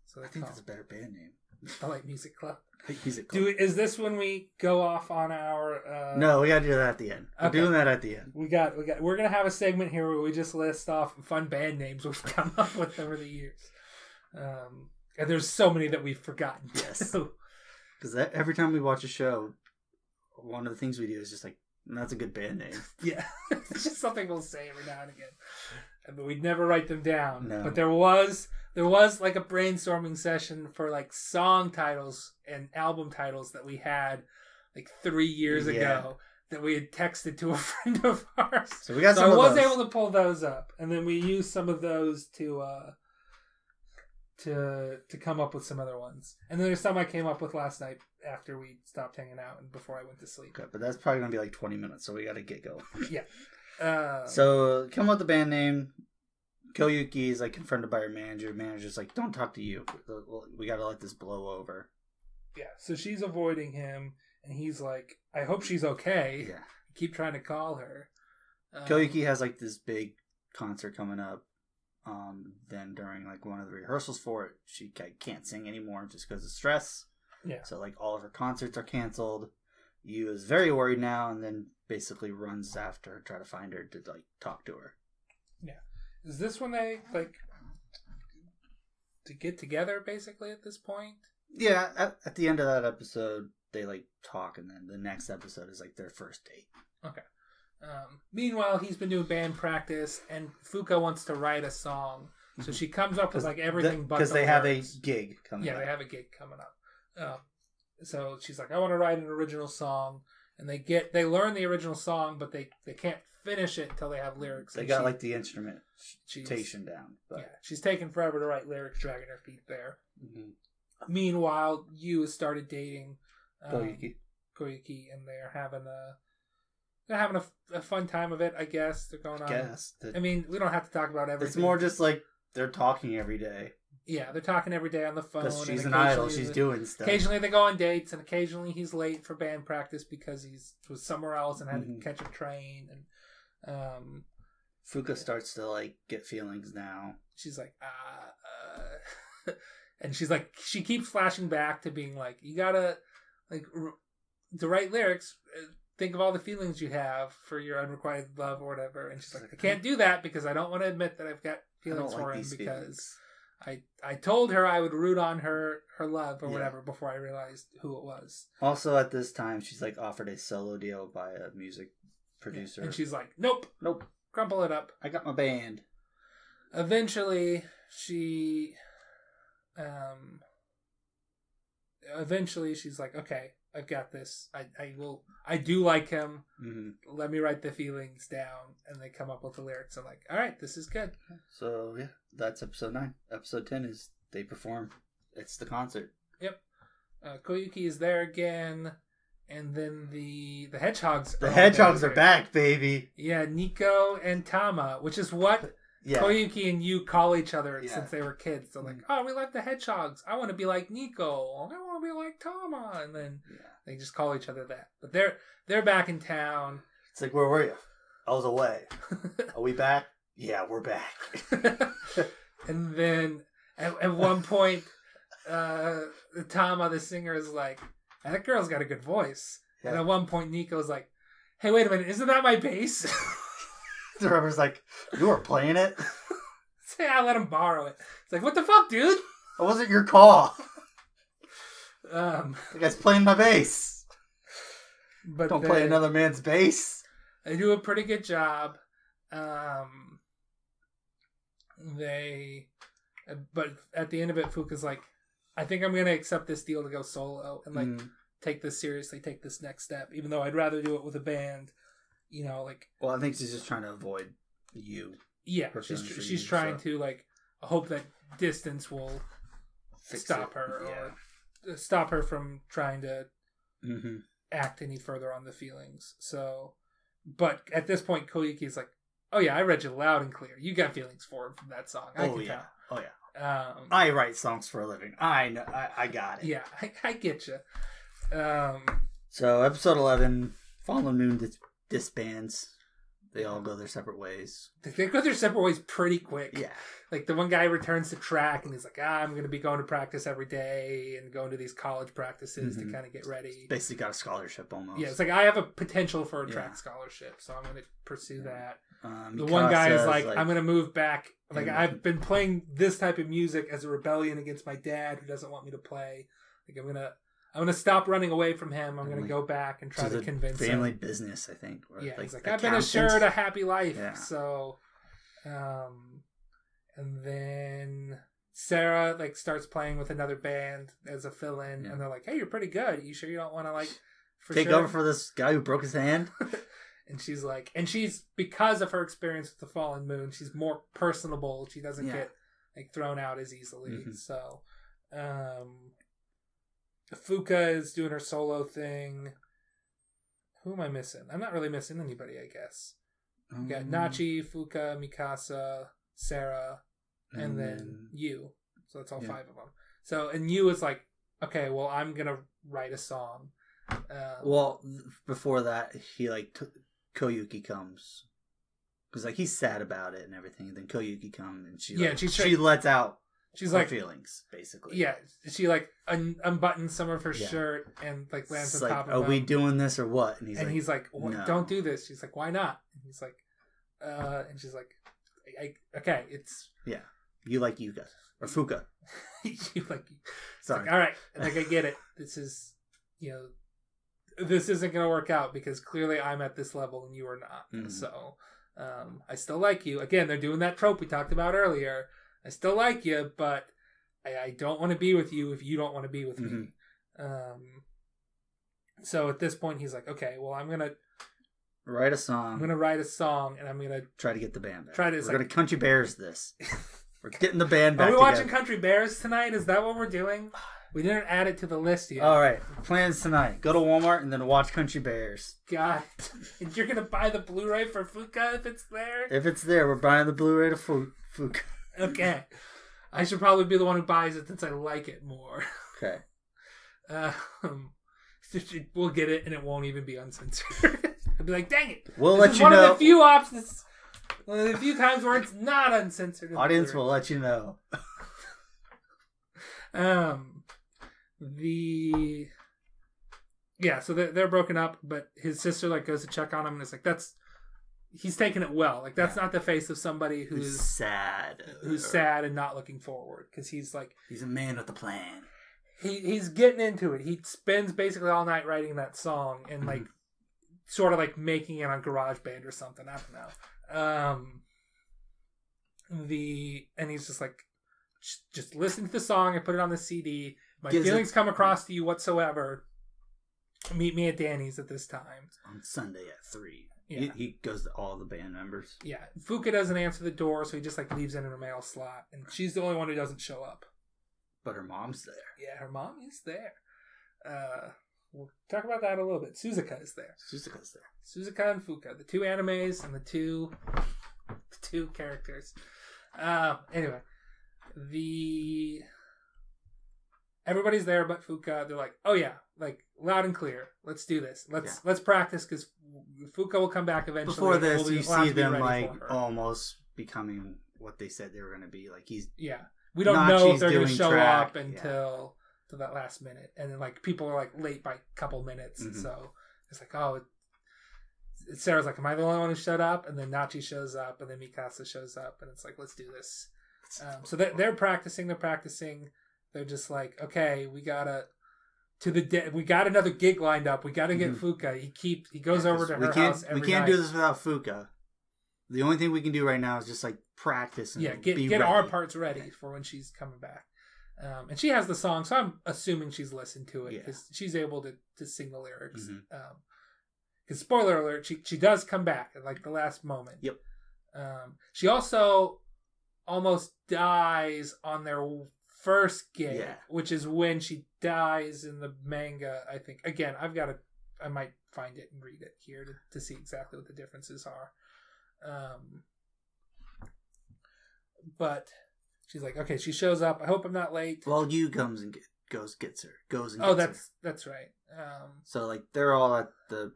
so I think that's a better band name. The Light Music Club. Light Music Club. Is this when we go off on our? No, we gotta do that at the end. We're doing that at the end. We're gonna have a segment here where we just list off fun band names we've come up with over the years, and there's so many that we've forgotten. Yes. Because every time we watch a show, one of the things we do is just like, that's a good band name. Yeah. It's just something we'll say every now and again. But we'd never write them down. No. But there was like a brainstorming session for like song titles and album titles that we had like 3 years ago that we had texted to a friend of ours. So we got I was able to pull those up. And then we used some of those to come up with some other ones. And then there's some I came up with last night after we stopped hanging out and before I went to sleep. Okay, but that's probably going to be like 20 minutes, so we got to get going. Yeah. So, come up with the band name. Koyuki is like confronted by her manager. Manager's like, don't talk to you. We got to let this blow over. Yeah, so she's avoiding him, and he's like, I hope she's okay. Yeah. I keep trying to call her. Koyuki has like this big concert coming up. Then during like one of the rehearsals for it, she can't sing anymore just because of stress. Yeah. So like all of her concerts are canceled. Yu is very worried now, and then basically runs after her, try to find her to like talk to her. Yeah. Is this when they like to get together basically at this point? Yeah. At the end of that episode, they like talk, and then the next episode is like their first date. Okay. Meanwhile, he's been doing band practice, and Fuuka wants to write a song. So she comes up with like everything but because they lyrics. have a gig coming up. Yeah, they have a gig coming up. So she's like, I want to write an original song, and they learn the original song, but they can't finish it until they have lyrics. They got like the instrumentation down. But. Yeah, she's taking forever to write lyrics, dragging her feet there. Mm-hmm. Meanwhile, Yu has started dating Koyuki, and they're having a fun time of it. I guess they're going on. I mean, we don't have to talk about everything. It's more just like they're talking every day. Yeah, they're talking every day on the phone. Because she's an idol, she's doing stuff. Occasionally they go on dates, and occasionally he's late for band practice because he was somewhere else and had to catch a train. And Fuuka starts to like get feelings now. She's like, and she's like, she keeps flashing back to being like, you gotta like to write lyrics. Think of all the feelings you have for your unrequited love or whatever. And she's like, I can't do that because I don't want to admit that I've got feelings for him because I told her I would root on her love or whatever before I realized who it was. Also at this time, she's like offered a solo deal by a music producer. And she's like, nope. Crumple it up. I got my band. Eventually, she's like, okay, I've got this. I do like him. Mm-hmm. Let me write the feelings down. And they come up with the lyrics. I'm like, all right, this is good. So, yeah, that's episode 9. Episode 10 is they perform. It's the concert. Yep. Koyuki is there again. And then the hedgehogs. The hedgehogs are back, baby. Yeah, Nico and Tama, which is what Koyuki and Yu call each other since they were kids. They're like, oh, we like the hedgehogs. I want to be like Nico. I want to be like Tama. And then they just call each other that. But they're back in town. It's like, where were you? I was away. Are we back? Yeah, we're back. And then at one point, Tama, the singer, is like, that girl's got a good voice. Yeah. And at one point, Nico's like, hey, wait a minute, isn't that my bass? The drummer's like, you were playing it? Say, I let him borrow it. It's like, what the fuck, dude? It wasn't your call. The guy's playing my bass. But don't play another man's bass. They do a pretty good job. But at the end of it, Fuuka's like, I think I'm going to accept this deal to go solo and like take this seriously, take this next step, even though I'd rather do it with a band, you know, like. Well, I think she's just trying to avoid you. Yeah, she's trying to like hope that distance will stop her or stop her from trying to act any further on the feelings. So, but at this point, Koyuki's like, oh yeah, I read you loud and clear. You got feelings for him from that song. I can tell. Oh yeah. I write songs for a living. I know. I got it. Yeah, I get you. So episode 11, Fallen Moon disbands. They all go their separate ways. They go their separate ways pretty quick. Yeah. Like the one guy returns to track and he's like, I'm going to be going to practice every day and going to these college practices to kind of get ready. Basically got a scholarship almost. Yeah, it's like I have a potential for a track scholarship, so I'm going to pursue that. The one guy is like, I'm going to move back. Like I've been playing this type of music as a rebellion against my dad who doesn't want me to play. Like I'm gonna stop running away from him. I'm gonna go back and try to convince him. Family business, I think. Yeah, he's like, I've been assured a happy life. Yeah. So, and then Sarah like starts playing with another band as a fill-in, and they're like, hey, you're pretty good. You sure you don't want to like take over for this guy who broke his hand? And she's like, because of her experience with the Fallen Moon, she's more personable. She doesn't get like thrown out as easily. So, Fuuka is doing her solo thing. Who am I missing? I'm not really missing anybody, I guess. We got Nachi, Fuuka, Mikasa, Sarah, and then Yu. So that's all 5 of them. So, and Yu is like, okay, well, I'm gonna write a song. Well, before that, he like Koyuki comes because like he's sad about it and everything. And then Koyuki comes and she lets out. She's like feelings, basically. Yeah, she like unbuttons some of her shirt and like lands on top of him. Are we doing this or what? And he's like, no. Don't do this. She's like, why not? And he's like, and she's like, okay, it's you like Yuka or Fuuka. You like, sorry. Like, all right, like I get it. This is this isn't going to work out because clearly I'm at this level and you are not. Mm-hmm. So I still like you. Again, they're doing that trope we talked about earlier. I still like you, but I don't want to be with you if you don't want to be with me. So at this point, he's like, okay, well, I'm going to write a song. I'm going to write a song, and I'm going to try to get the band back. We're going to Country Bears this. We're getting the band back. Are we watching Country Bears tonight? Is that what we're doing? We didn't add it to the list yet. All right. Plans tonight. Go to Walmart and then watch Country Bears. God. And you're going to buy the Blu-ray for Fuuka if it's there? If it's there, we're buying the Blu-ray to Fuuka. Okay. I should probably be the one who buys it since I like it more. Okay. We'll get it and it won't even be uncensored. I'll be like, dang it. We'll let you know. One of the few times where it's not uncensored. Audience will let you know. So they're broken up, but his sister like goes to check on him and it's like he's taking it well. Like that's not the face of somebody who's sad, and not looking forward, because he's like he's a man with a plan. He's getting into it. He spends basically all night writing that song and like sort of like making it on GarageBand or something. I don't know. And he's just like, just listen to the song and put it on the CD. My feelings come across to you whatsoever. Meet me at Danny's at this time. On Sunday at 3. Yeah. He goes to all the band members. Yeah. Fuuka doesn't answer the door, so he just like leaves it in her mail slot. And she's the only one who doesn't show up. But her mom's there. Yeah, her mom is there. We'll talk about that a little bit. Suzuka is there. Suzuka and Fuuka. The two animes and the two characters. Anyway. Everybody's there but Fuuka. They're like, oh yeah, like loud and clear. Let's do this. Let's practice because Fuuka will come back eventually. Before this, you see them like almost becoming what they said they were going to be. Like we don't know if they're going to show up until that last minute, and then like people are like late by a couple minutes, and so it's like Sarah's like, am I the only one who showed up? And then Nachi shows up, and then Mikasa shows up, and it's like, let's do this. So they're practicing. They're just like, okay, we got another gig lined up. We got to get Fuuka. He goes over to her house every night. We can't do this without Fuuka. The only thing we can do right now is just like practice and get our parts ready for when she's coming back. And she has the song, so I'm assuming she's listened to it because she's able to sing the lyrics. Because spoiler alert, she does come back at like the last moment. Yep. She also almost dies on their first gig, which is when she dies in the manga. I think again, I might find it and read it here to see exactly what the differences are. But she's like, okay, she shows up. I hope I'm not late. Well, you comes and gets her. That's right. So like they're all at the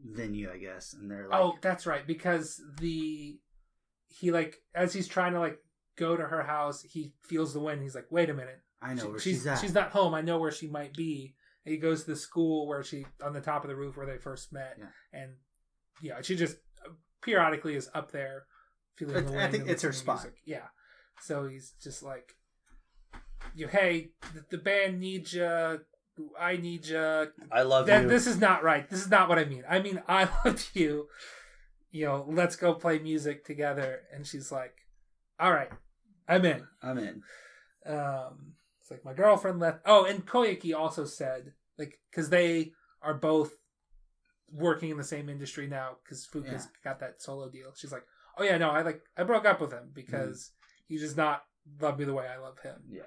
venue, I guess, and they're like, that's right, because he like as he's trying to like go to her house, he feels the wind. He's like, wait a minute, I know where she's at. She's not home. I know where she might be. And he goes to the school where she on the top of the roof where they first met, and she just periodically is up there feeling the wind. I think it's her spot. Music. Yeah. So he's just like, hey, the band needs you. I need you. I love you. This is not right. This is not what I mean. I mean, I love you. Let's go play music together. And she's like, all right, I'm in. It's like my girlfriend left. Oh, and Koyuki also said, like, because they are both working in the same industry now because Fuuka's got that solo deal. She's like, oh yeah, no, I broke up with him because he does not love me the way I love him. Yeah.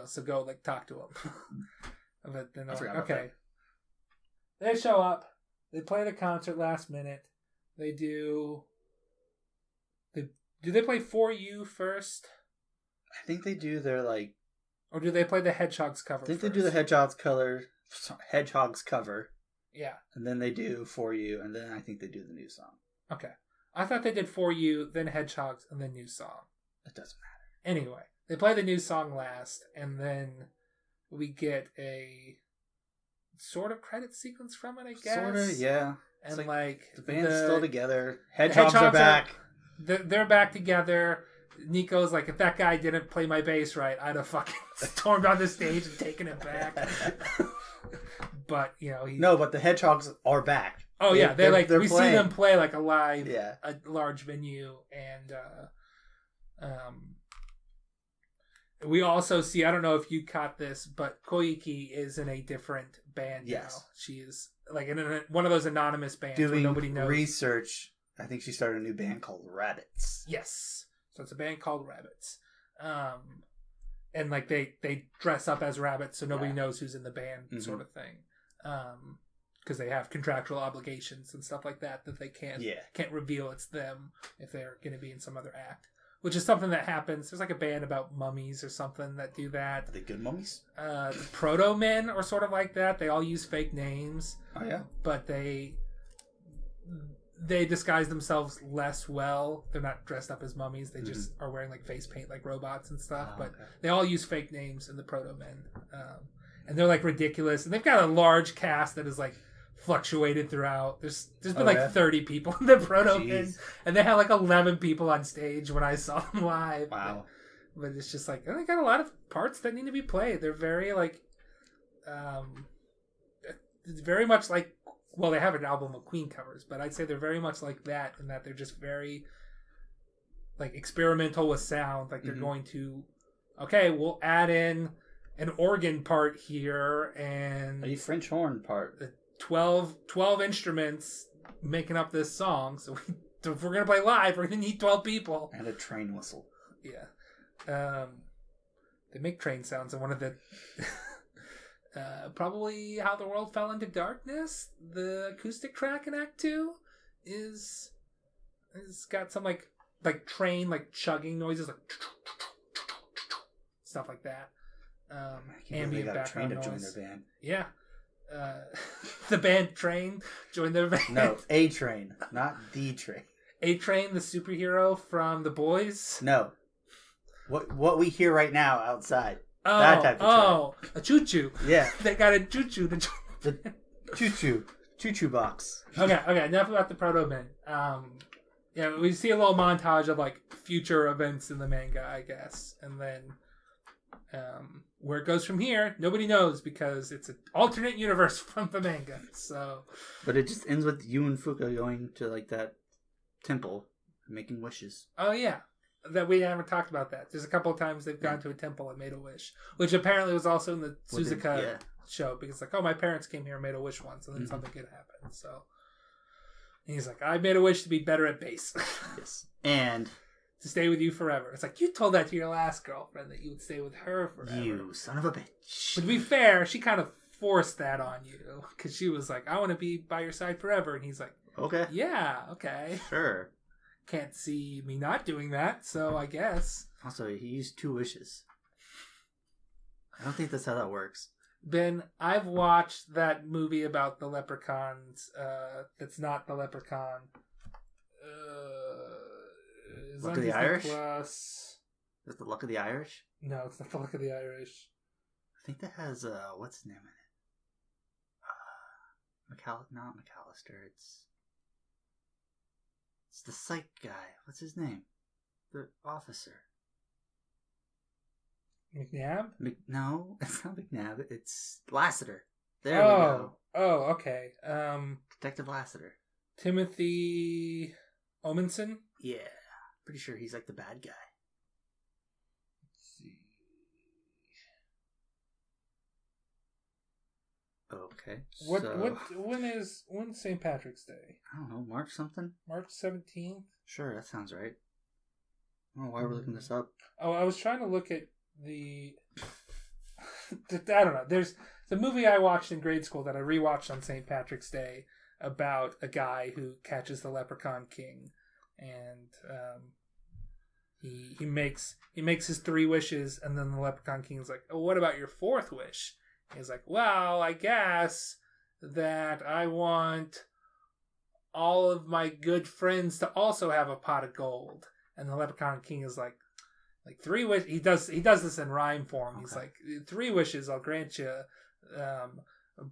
So go like talk to him. But then they're like, okay. They show up. They play the concert last minute. They do. Do they play For You first? I think they do. They're like, or do they play the Hedgehog's cover? I think they do the Hedgehog's cover. Yeah. And then they do For You, and then I think they do the new song. Okay. I thought they did For You, then Hedgehogs, and then new song. It doesn't matter. Anyway, they play the new song last, and then we get a sort of credit sequence from it, I guess. Sort of, yeah. And like the band's still together. Hedgehogs are back. They're back together. Nico's like, if that guy didn't play my bass right, I'd have fucking stormed on the stage and taken it back. but but the hedgehogs are back. Oh yeah, they're we see them play like a live, a large venue, and we also see. I don't know if you caught this, but Koiki is in a different band now. She is like in one of those anonymous bands where nobody knows. Research. I think she started a new band called Rabbits. Yes, so it's a band called Rabbits. And like they dress up as rabbits, so nobody knows who's in the band, sort of thing. Because they have contractual obligations and stuff like that they can't reveal it's them if they're going to be in some other act, which is something that happens. There's like a band about mummies or something that do that. Are they good mummies? The Proto Men are sort of like that. They all use fake names. Oh yeah, but they disguise themselves less well. They're not dressed up as mummies. They just are wearing like face paint like robots and stuff. But they all use fake names in the Proto Men, and they're like ridiculous. And they've got a large cast that is like fluctuated throughout. There's been 30 people in the Proto Men, and they had like 11 people on stage when I saw them live. Wow. But it's just like they got a lot of parts that need to be played. They're very like it's very much like, well, they have an album of Queen covers, but I'd say they're very much like that in that they're just very like experimental with sound. Like they're going to, we'll add in an organ part here and a French horn part. 12 instruments making up this song. So if we're going to play live, we're going to need 12 people. And a train whistle. Yeah. They make train sounds in one of the... probably How the World Fell into Darkness, the acoustic track in Act 2, is got some like train like chugging noises, like stuff like that. Ambient background noise. Join their band. Yeah, the band Train joined their band. No, A Train, not the Train. A Train, the superhero from The Boys. No, what we hear right now outside. That type of train. A choo-choo. Yeah. They got a choo-choo. The choo-choo box. Okay, enough about the Proto Men. We see a little montage of like future events in the manga, I guess. And then where it goes from here, nobody knows because it's an alternate universe from the manga. So, but it just ends with you and Fuuka going to like that temple and making wishes. Oh yeah. That we haven't talked about that. There's a couple of times they've gone to a temple and made a wish, which apparently was also in the Suzuka show because like, my parents came here and made a wish once, and then something good happened. So and he's like, I made a wish to be better at bass. Yes, and to stay with you forever. It's like you told that to your last girlfriend that you would stay with her forever. You son of a bitch. But to be fair, she kind of forced that on you because she was like, I want to be by your side forever, and he's like, okay, yeah, okay, sure. Can't see me not doing that, so I guess. Also, he used 2 wishes. I don't think that's how that works. Ben, I've watched that movie about the leprechauns. That's not the leprechaun. Luck of the Irish? Is it the Luck of the Irish? No, it's not the Luck of the Irish. I think that has, what's his name in it? Not McAllister, It's the psych guy. What's his name? The officer. McNabb? No, it's not McNabb. It's Lassiter. There we go. Oh, okay. Detective Lassiter. Timothy Omenson? Yeah. Pretty sure he's like the bad guy. Let's see. Okay. When's St. Patrick's Day? I don't know, March something? March 17th? Sure, that sounds right. I don't know why we're looking this up. Oh, I was trying to look at the I don't know. There's the movie I watched in grade school that I rewatched on St. Patrick's Day about a guy who catches the Leprechaun King, and he makes his 3 wishes, and then the Leprechaun King is like, "Oh, what about your 4th wish?" He's like, well, I guess that I want all of my good friends to also have a pot of gold. And the Leprechaun King is like 3 wishes. He does this in rhyme form. Okay. He's like, 3 wishes I'll grant you,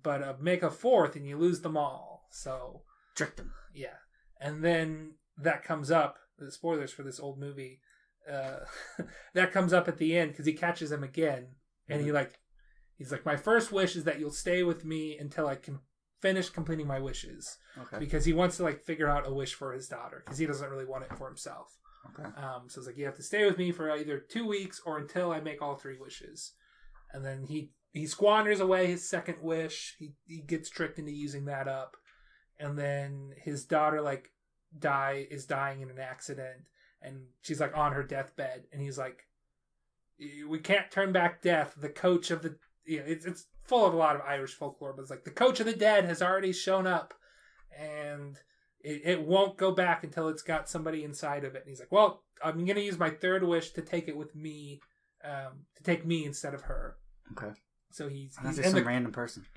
but make a 4th and you lose them all. So trick them. Yeah, and then that comes up. The spoilers for this old movie. That comes up at the end because he catches him again, and he He's like, my first wish is that you'll stay with me until I can finish completing my wishes. Okay. Because he wants to like figure out a wish for his daughter because he doesn't really want it for himself. Okay. So it's like, you have to stay with me for either 2 weeks or until I make all 3 wishes. And then he squanders away his second wish. He gets tricked into using that up. And then his daughter like is dying in an accident, and she's like on her deathbed, and he's like, we can't turn back death. The coach of the it's full of a lot of Irish folklore, but it's like the coach of the dead has already shown up, and it won't go back until it's got somebody inside of it. And he's like, well, I'm gonna use my third wish to take it with me, to take me instead of her. Okay. So he's in some random person.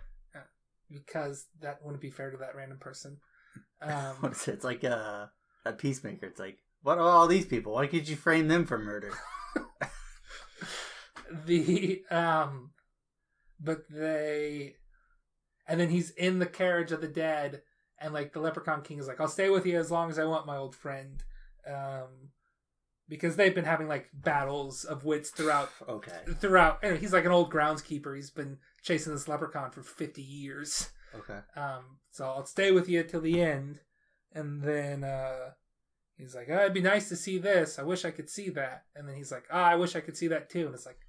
Because that wouldn't be fair to that random person. What is it? It's like a peacemaker. It's like, what are all these people? Why can't you frame them for murder? And then he's in the carriage of the dead, and like the Leprechaun King is like, I'll stay with you as long as I want, my old friend. Because they've been having like battles of wits throughout. Anyway, he's like an old groundskeeper. He's been chasing this leprechaun for 50 years. Okay. So I'll stay with you till the end. And then he's like, it'd be nice to see this. I wish I could see that. And then he's like, I wish I could see that too. And it's like,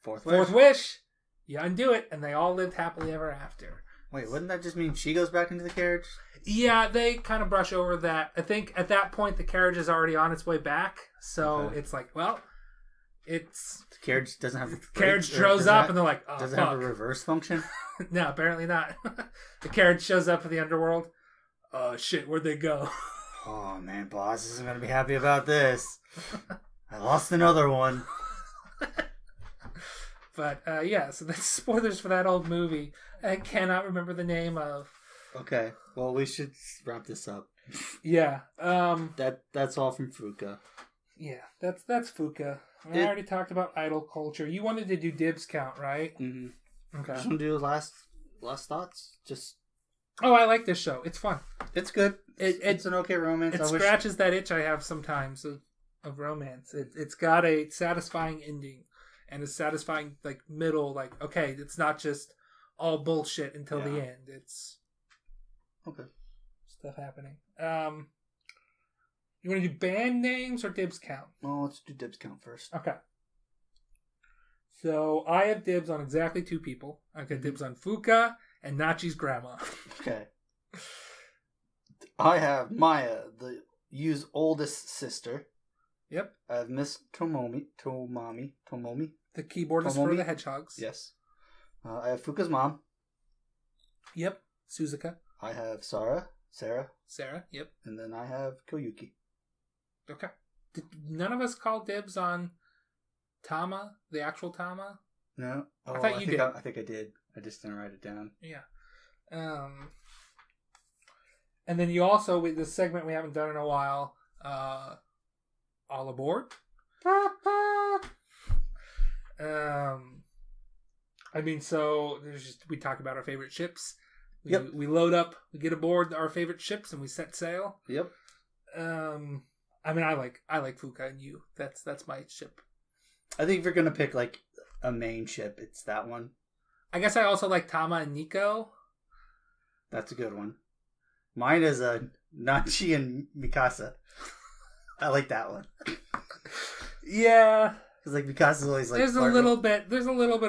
fourth wish. You undo it. And they all lived happily ever after. Wait, wouldn't that just mean she goes back into the carriage? Yeah, they kind of brush over that. I think at that point the carriage is already on its way back. So It's like, well, the carriage doesn't have... The carriage shows up and they're like, does it have a reverse function? No, apparently not. The carriage shows up in the underworld. Oh, shit, where'd they go? Oh, man, boss isn't going to be happy about this. I lost another one. But, so that's spoilers for that old movie. I cannot remember the name of. Okay, well, we should wrap this up. Yeah. That's all from Fuuka. Yeah, that's Fuuka. I already talked about idol culture. You wanted to do dibs count, right? Mm-hmm. Okay. Just want to do last thoughts? Oh, I like this show. It's fun. It's good. It's an okay romance. It scratches that itch I have sometimes of romance. It's got a satisfying ending and a satisfying like middle. Like, okay, it's not just all bullshit until the end. It's okay. Stuff happening. You want to do band names or dibs count? Well, let's do dibs count first. Okay. So I have dibs on exactly 2 people. I've got dibs on Fuuka and Nachi's grandma. Okay. I have Maya, the Yu's oldest sister. Yep. I have Miss Tomomi. The keyboardist for the Hedgehogs. Yes. I have Fuuka's mom. Yep. Suzuka. I have Sarah. Yep. And then I have Koyuki. Okay. Did none of us call dibs on Tama, the actual Tama? No. Oh, I thought you did. I think I did. I just didn't write it down. Yeah. And then you also, with this segment we haven't done in a while, All Aboard? So we talk about our favorite ships. We load up, we get aboard our favorite ships, and we set sail. Yep. I like Fuuka and you. That's my ship. I think if you're gonna pick like a main ship, it's that one. I guess I also like Tama and Nico. That's a good one. Mine is Nachi and Mikasa. I like that one. Yeah. Because like Mikasa's always like there's a little bit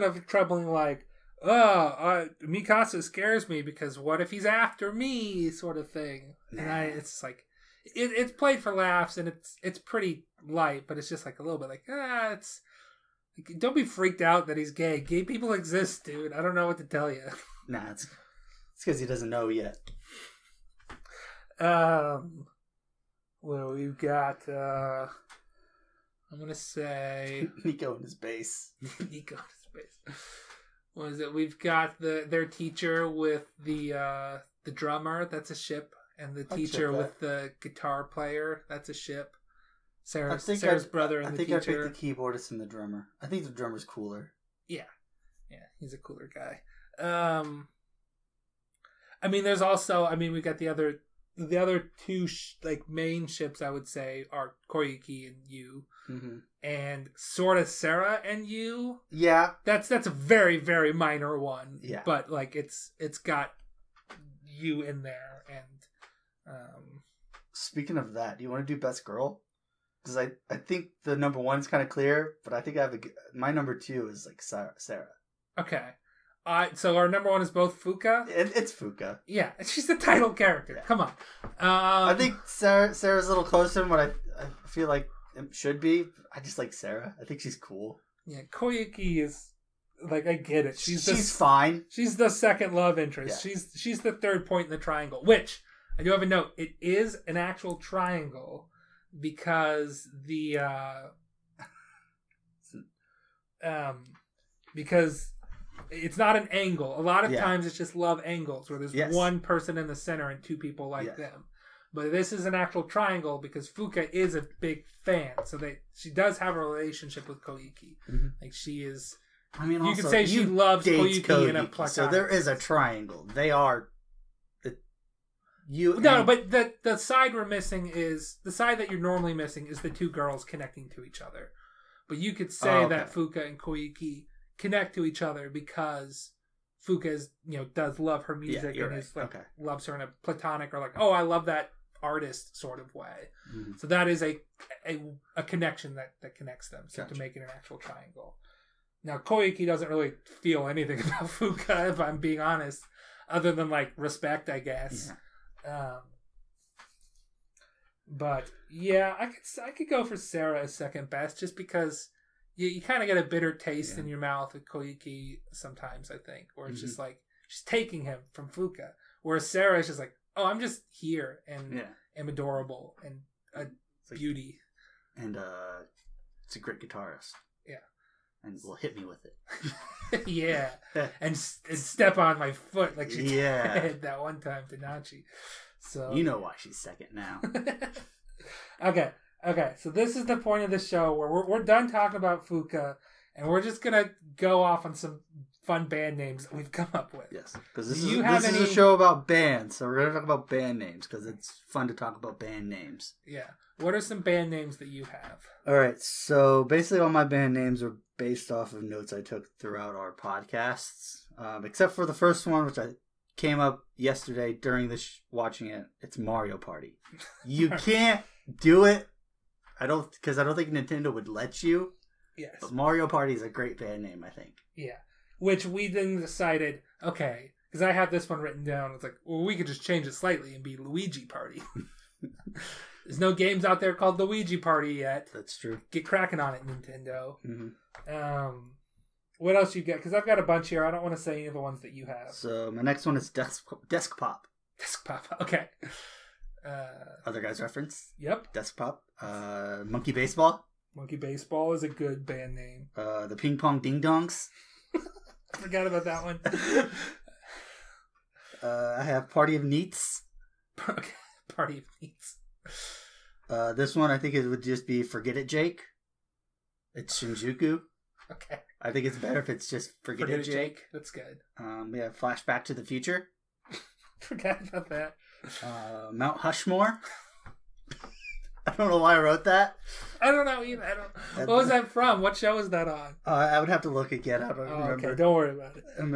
of troubling like, Mikasa scares me because what if he's after me sort of thing. Nah. And it's like it's played for laughs and it's pretty light, but it's just like a little bit like it's like, don't be freaked out that he's gay. Gay people exist, dude. I don't know what to tell you. Nah, it's because he doesn't know yet. Well, we've got I'm gonna say Nico in his base. Nico in his base. What is it? We've got their teacher with the drummer. That's a ship, and the teacher with the guitar player. That's a ship. Sarah's brother and the teacher. I think I picked the keyboardist and the drummer. I think the drummer's cooler. Yeah, he's a cooler guy. There's also. We've got the other the other two main ships I would say are Koyuki and Yu, and sort of Sarah and Yu. Yeah, that's a very very minor one. Yeah, but like it's got Yu in there. And speaking of that, do you want to do best girl? Because I think the number one is kind of clear, but I think my number two is like Sarah. Okay. So our number one is both Fuuka? It's Fuuka. Yeah, she's the title character. Yeah. Come on. I think Sarah's a little closer than what I feel like it should be. I just like Sarah. I think she's cool. Yeah, Koyuki is like, I get it. She's fine. She's the second love interest. Yeah. She's the third point in the triangle. Which I do have a note. It is an actual triangle because because it's not an angle. A lot of times it's just love angles where there's one person in the center and two people like them. But this is an actual triangle because Fuuka is a big fan. So she does have a relationship with Koyuki. Like she is... I mean, you could say she loves Koyuki in a platonic. So there is a triangle. They are... but the side we're missing is... The side that you're normally missing is the two girls connecting to each other. But you could say that Fuuka and Koyuki connect to each other because Fuuka is, does love her music and is loves her in a platonic or like, oh, I love that artist sort of way. So that is a connection that connects them. So to make it an actual triangle. Now Koyuki doesn't really feel anything about Fuuka, if I'm being honest, other than like respect, I guess. But yeah, I could go for Sarah as second best just because you kind of get a bitter taste in your mouth with Koyuki sometimes, I think. Or it's just like, she's taking him from Fuuka. Whereas Sarah is just like, oh, I'm just here and am adorable and a beauty. And it's a great guitarist. Yeah. And will hit me with it. Yeah. and step on my foot like she did that one time to Nachi. So you know why she's second now. Okay, so this is the point of the show where we're done talking about Fuuka, and we're just going to go off on some fun band names that we've come up with. Yes, because this is a show about bands, so we're going to talk about band names, because it's fun to talk about band names. Yeah. What are some band names that you have? Alright, so basically all my band names are based off of notes I took throughout our podcasts, except for the first one, which I came up yesterday during watching it. It's Mario Party. You can't do it. Because I don't think Nintendo would let you. Yes. But Mario Party is a great band name, I think. Yeah. Which we then decided, okay, because I have this one written down. It's like, well, we could just change it slightly and be Luigi Party. There's no games out there called Luigi Party yet. That's true. Get cracking on it, Nintendo. What else you got? Because I've got a bunch here. I don't want to say any of the ones that you have. So my next one is Desk Pop. Desk Pop. Okay. Other guys reference. Yep. Desk Pop. Monkey Baseball. Monkey Baseball is a good band name. The Ping Pong Ding Dongs. I forgot about that one. I have Party of Neats. Okay. Party of Neats. This one I think it would just be Forget It Jake. It's Shinjuku. Okay. I think it's better if it's just Forget It Jake. That's good. We have Flashback to the Future. Forgot about that. Mount Hushmore. I don't know why I wrote that. I don't know either. What was that from? What show was that on? I would have to look again. I don't remember. Okay, don't worry about it. And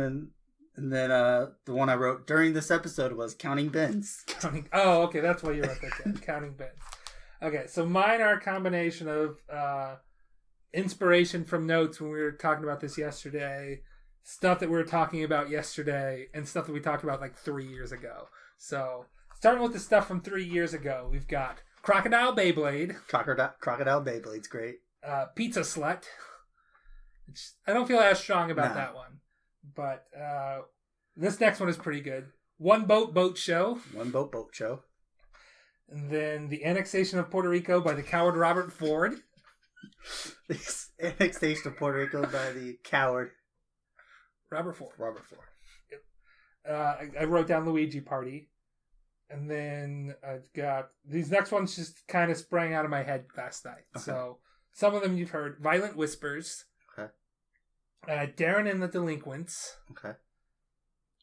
then the one I wrote during this episode was Counting Bins. Oh, okay, that's why you wrote that down. Counting Bins. Okay, so mine are a combination of inspiration from notes when we were talking about this yesterday, stuff that we were talking about yesterday, and stuff that we talked about like 3 years ago. So, starting with the stuff from 3 years ago, we've got Crocodile Beyblade. Crocodile Beyblade's great. Pizza Slut. I don't feel as strong about that one. But this next one is pretty good. One Boat Show. One Boat Show. And then The Annexation of Puerto Rico by the coward Robert Ford. The Annexation of Puerto Rico by the coward Robert Ford. Yep. I wrote down Luigi Party. And then I've got... These next ones just kind of sprang out of my head last night. Okay. So some of them you've heard. Violent Whispers. Okay. Darren and the Delinquents. Okay.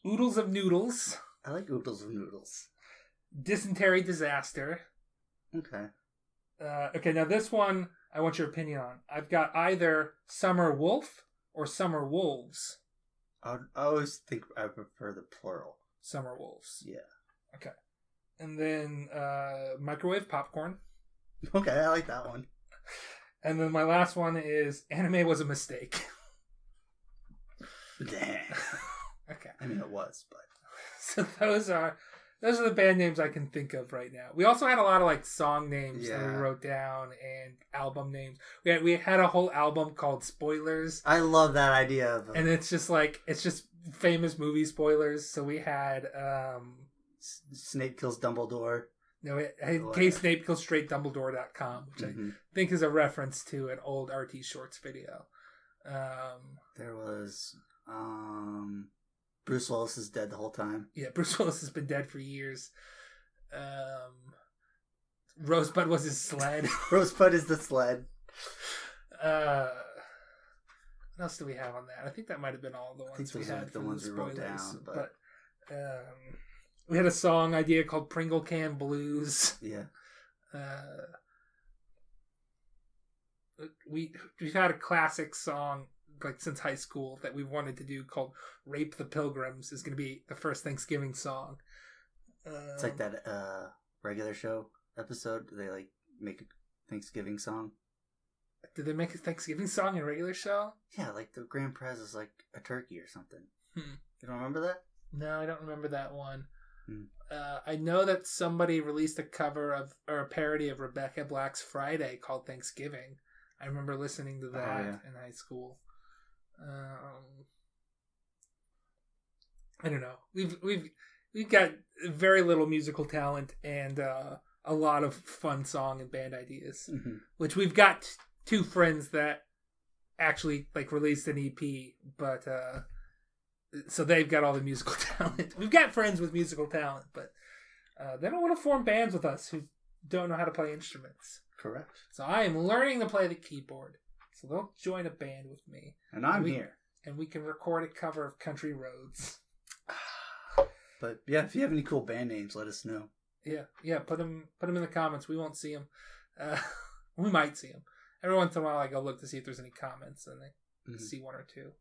Oodles of Noodles. I like Oodles of Noodles. Dysentery Disaster. Okay. Okay, now this one I want your opinion on. I've got either Summer Wolf or Summer Wolves. I always think I prefer the plural. Summer Wolves. Yeah. Okay. And then Microwave Popcorn. Okay, I like that one. And then my last one is Anime Was a Mistake. Damn. Okay. I mean, it was, but... So those are the band names I can think of right now. We also had a lot of like song names that we wrote down and album names. We had a whole album called Spoilers. I love that idea of and it's just famous movie spoilers. So we had Snape Kills Dumbledore. No, in case Snape Kills Straight Dumbledore.com, which I think is a reference to an old RT Shorts video. There was Bruce Willis is dead the whole time. Yeah, Bruce Willis has been dead for years. Rosebud was his sled. Rosebud is the sled. What else do we have on that? I think that might have been all the ones we had. The ones we wrote down. But we had a song idea called Pringle Can Blues. Yeah. We've had a classic song like since high school that we wanted to do called Rape the Pilgrims is going to be the first Thanksgiving song. It's like that regular show episode. They like make a Thanksgiving song. Did they make a Thanksgiving song in a regular show? Yeah, like the grand prize is like a turkey or something. You don't remember that? No, I don't remember that one. I know that somebody released a cover of or a parody of Rebecca Black's Friday called Thanksgiving. I remember listening to that in high school. I don't know. We've got very little musical talent and a lot of fun song and band ideas. Which we've got two friends that actually like released an EP, but so they've got all the musical talent. We've got friends with musical talent, but they don't want to form bands with us who don't know how to play instruments. Correct. So I am learning to play the keyboard. So they'll join a band with me. And I'm here. And we can record a cover of Country Roads. But yeah, if you have any cool band names, let us know. Yeah, put them in the comments. We won't see them. We might see them. Every once in a while I go look to see if there's any comments and I see one or two.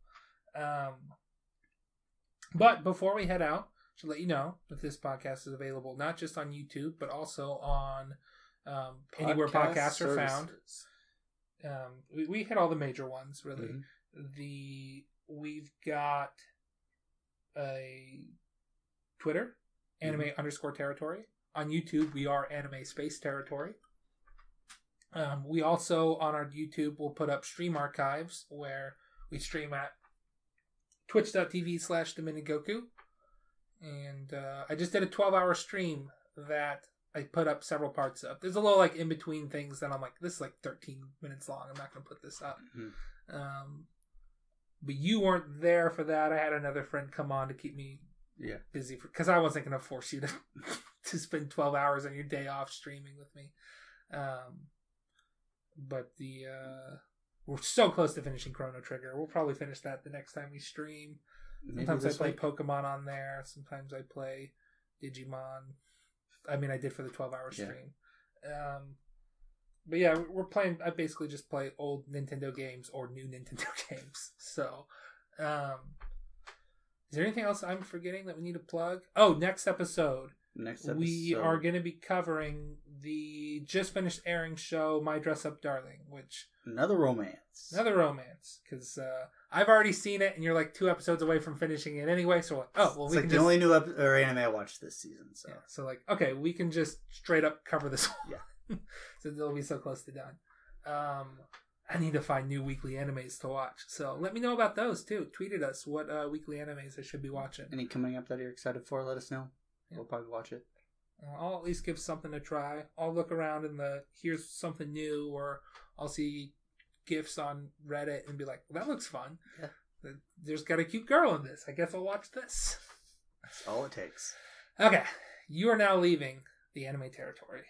But before we head out, I should let you know that this podcast is available not just on YouTube, but also on anywhere podcasts are found. We hit all the major ones, really. We've got a Twitter, anime_territory. On YouTube, we are anime space territory. We also, on our YouTube, will put up stream archives where we stream at twitch.tv/Dominigoku. And I just did a 12-hour stream that I put up several parts of. There's a little like in between things that I'm like, this is like 13 minutes long. I'm not going to put this up. But you weren't there for that. I had another friend come on to keep me busy because I wasn't going to force you to spend 12 hours on your day off streaming with me. But we're so close to finishing Chrono Trigger. We'll probably finish that the next time we stream. Sometimes I play Pokemon on there. Sometimes I play Digimon. I mean, I did for the 12-hour stream. But yeah, we're playing. I basically just play old Nintendo games or new Nintendo games. So, is there anything else I'm forgetting that we need to plug? Oh, next episode. We are going to be covering the just finished airing show, My Dress Up Darling, which... Another romance. Because I've already seen it, and you're like 2 episodes away from finishing it anyway, so we can the only new anime I watched this season. So like, okay, we can just straight up cover this one. Yeah. So they'll be so close to done. I need to find new weekly animes to watch, so let me know about those, too. Tweet at us what weekly animes I should be watching. Any coming up that you're excited for, let us know. We'll probably watch it. I'll at least give something a try. I'll look around in here's something new, or I'll see GIFs on Reddit and be like, well, that looks fun. Yeah. There's got a cute girl in this. I guess I'll watch this. That's all it takes. Okay. You are now leaving the anime territory.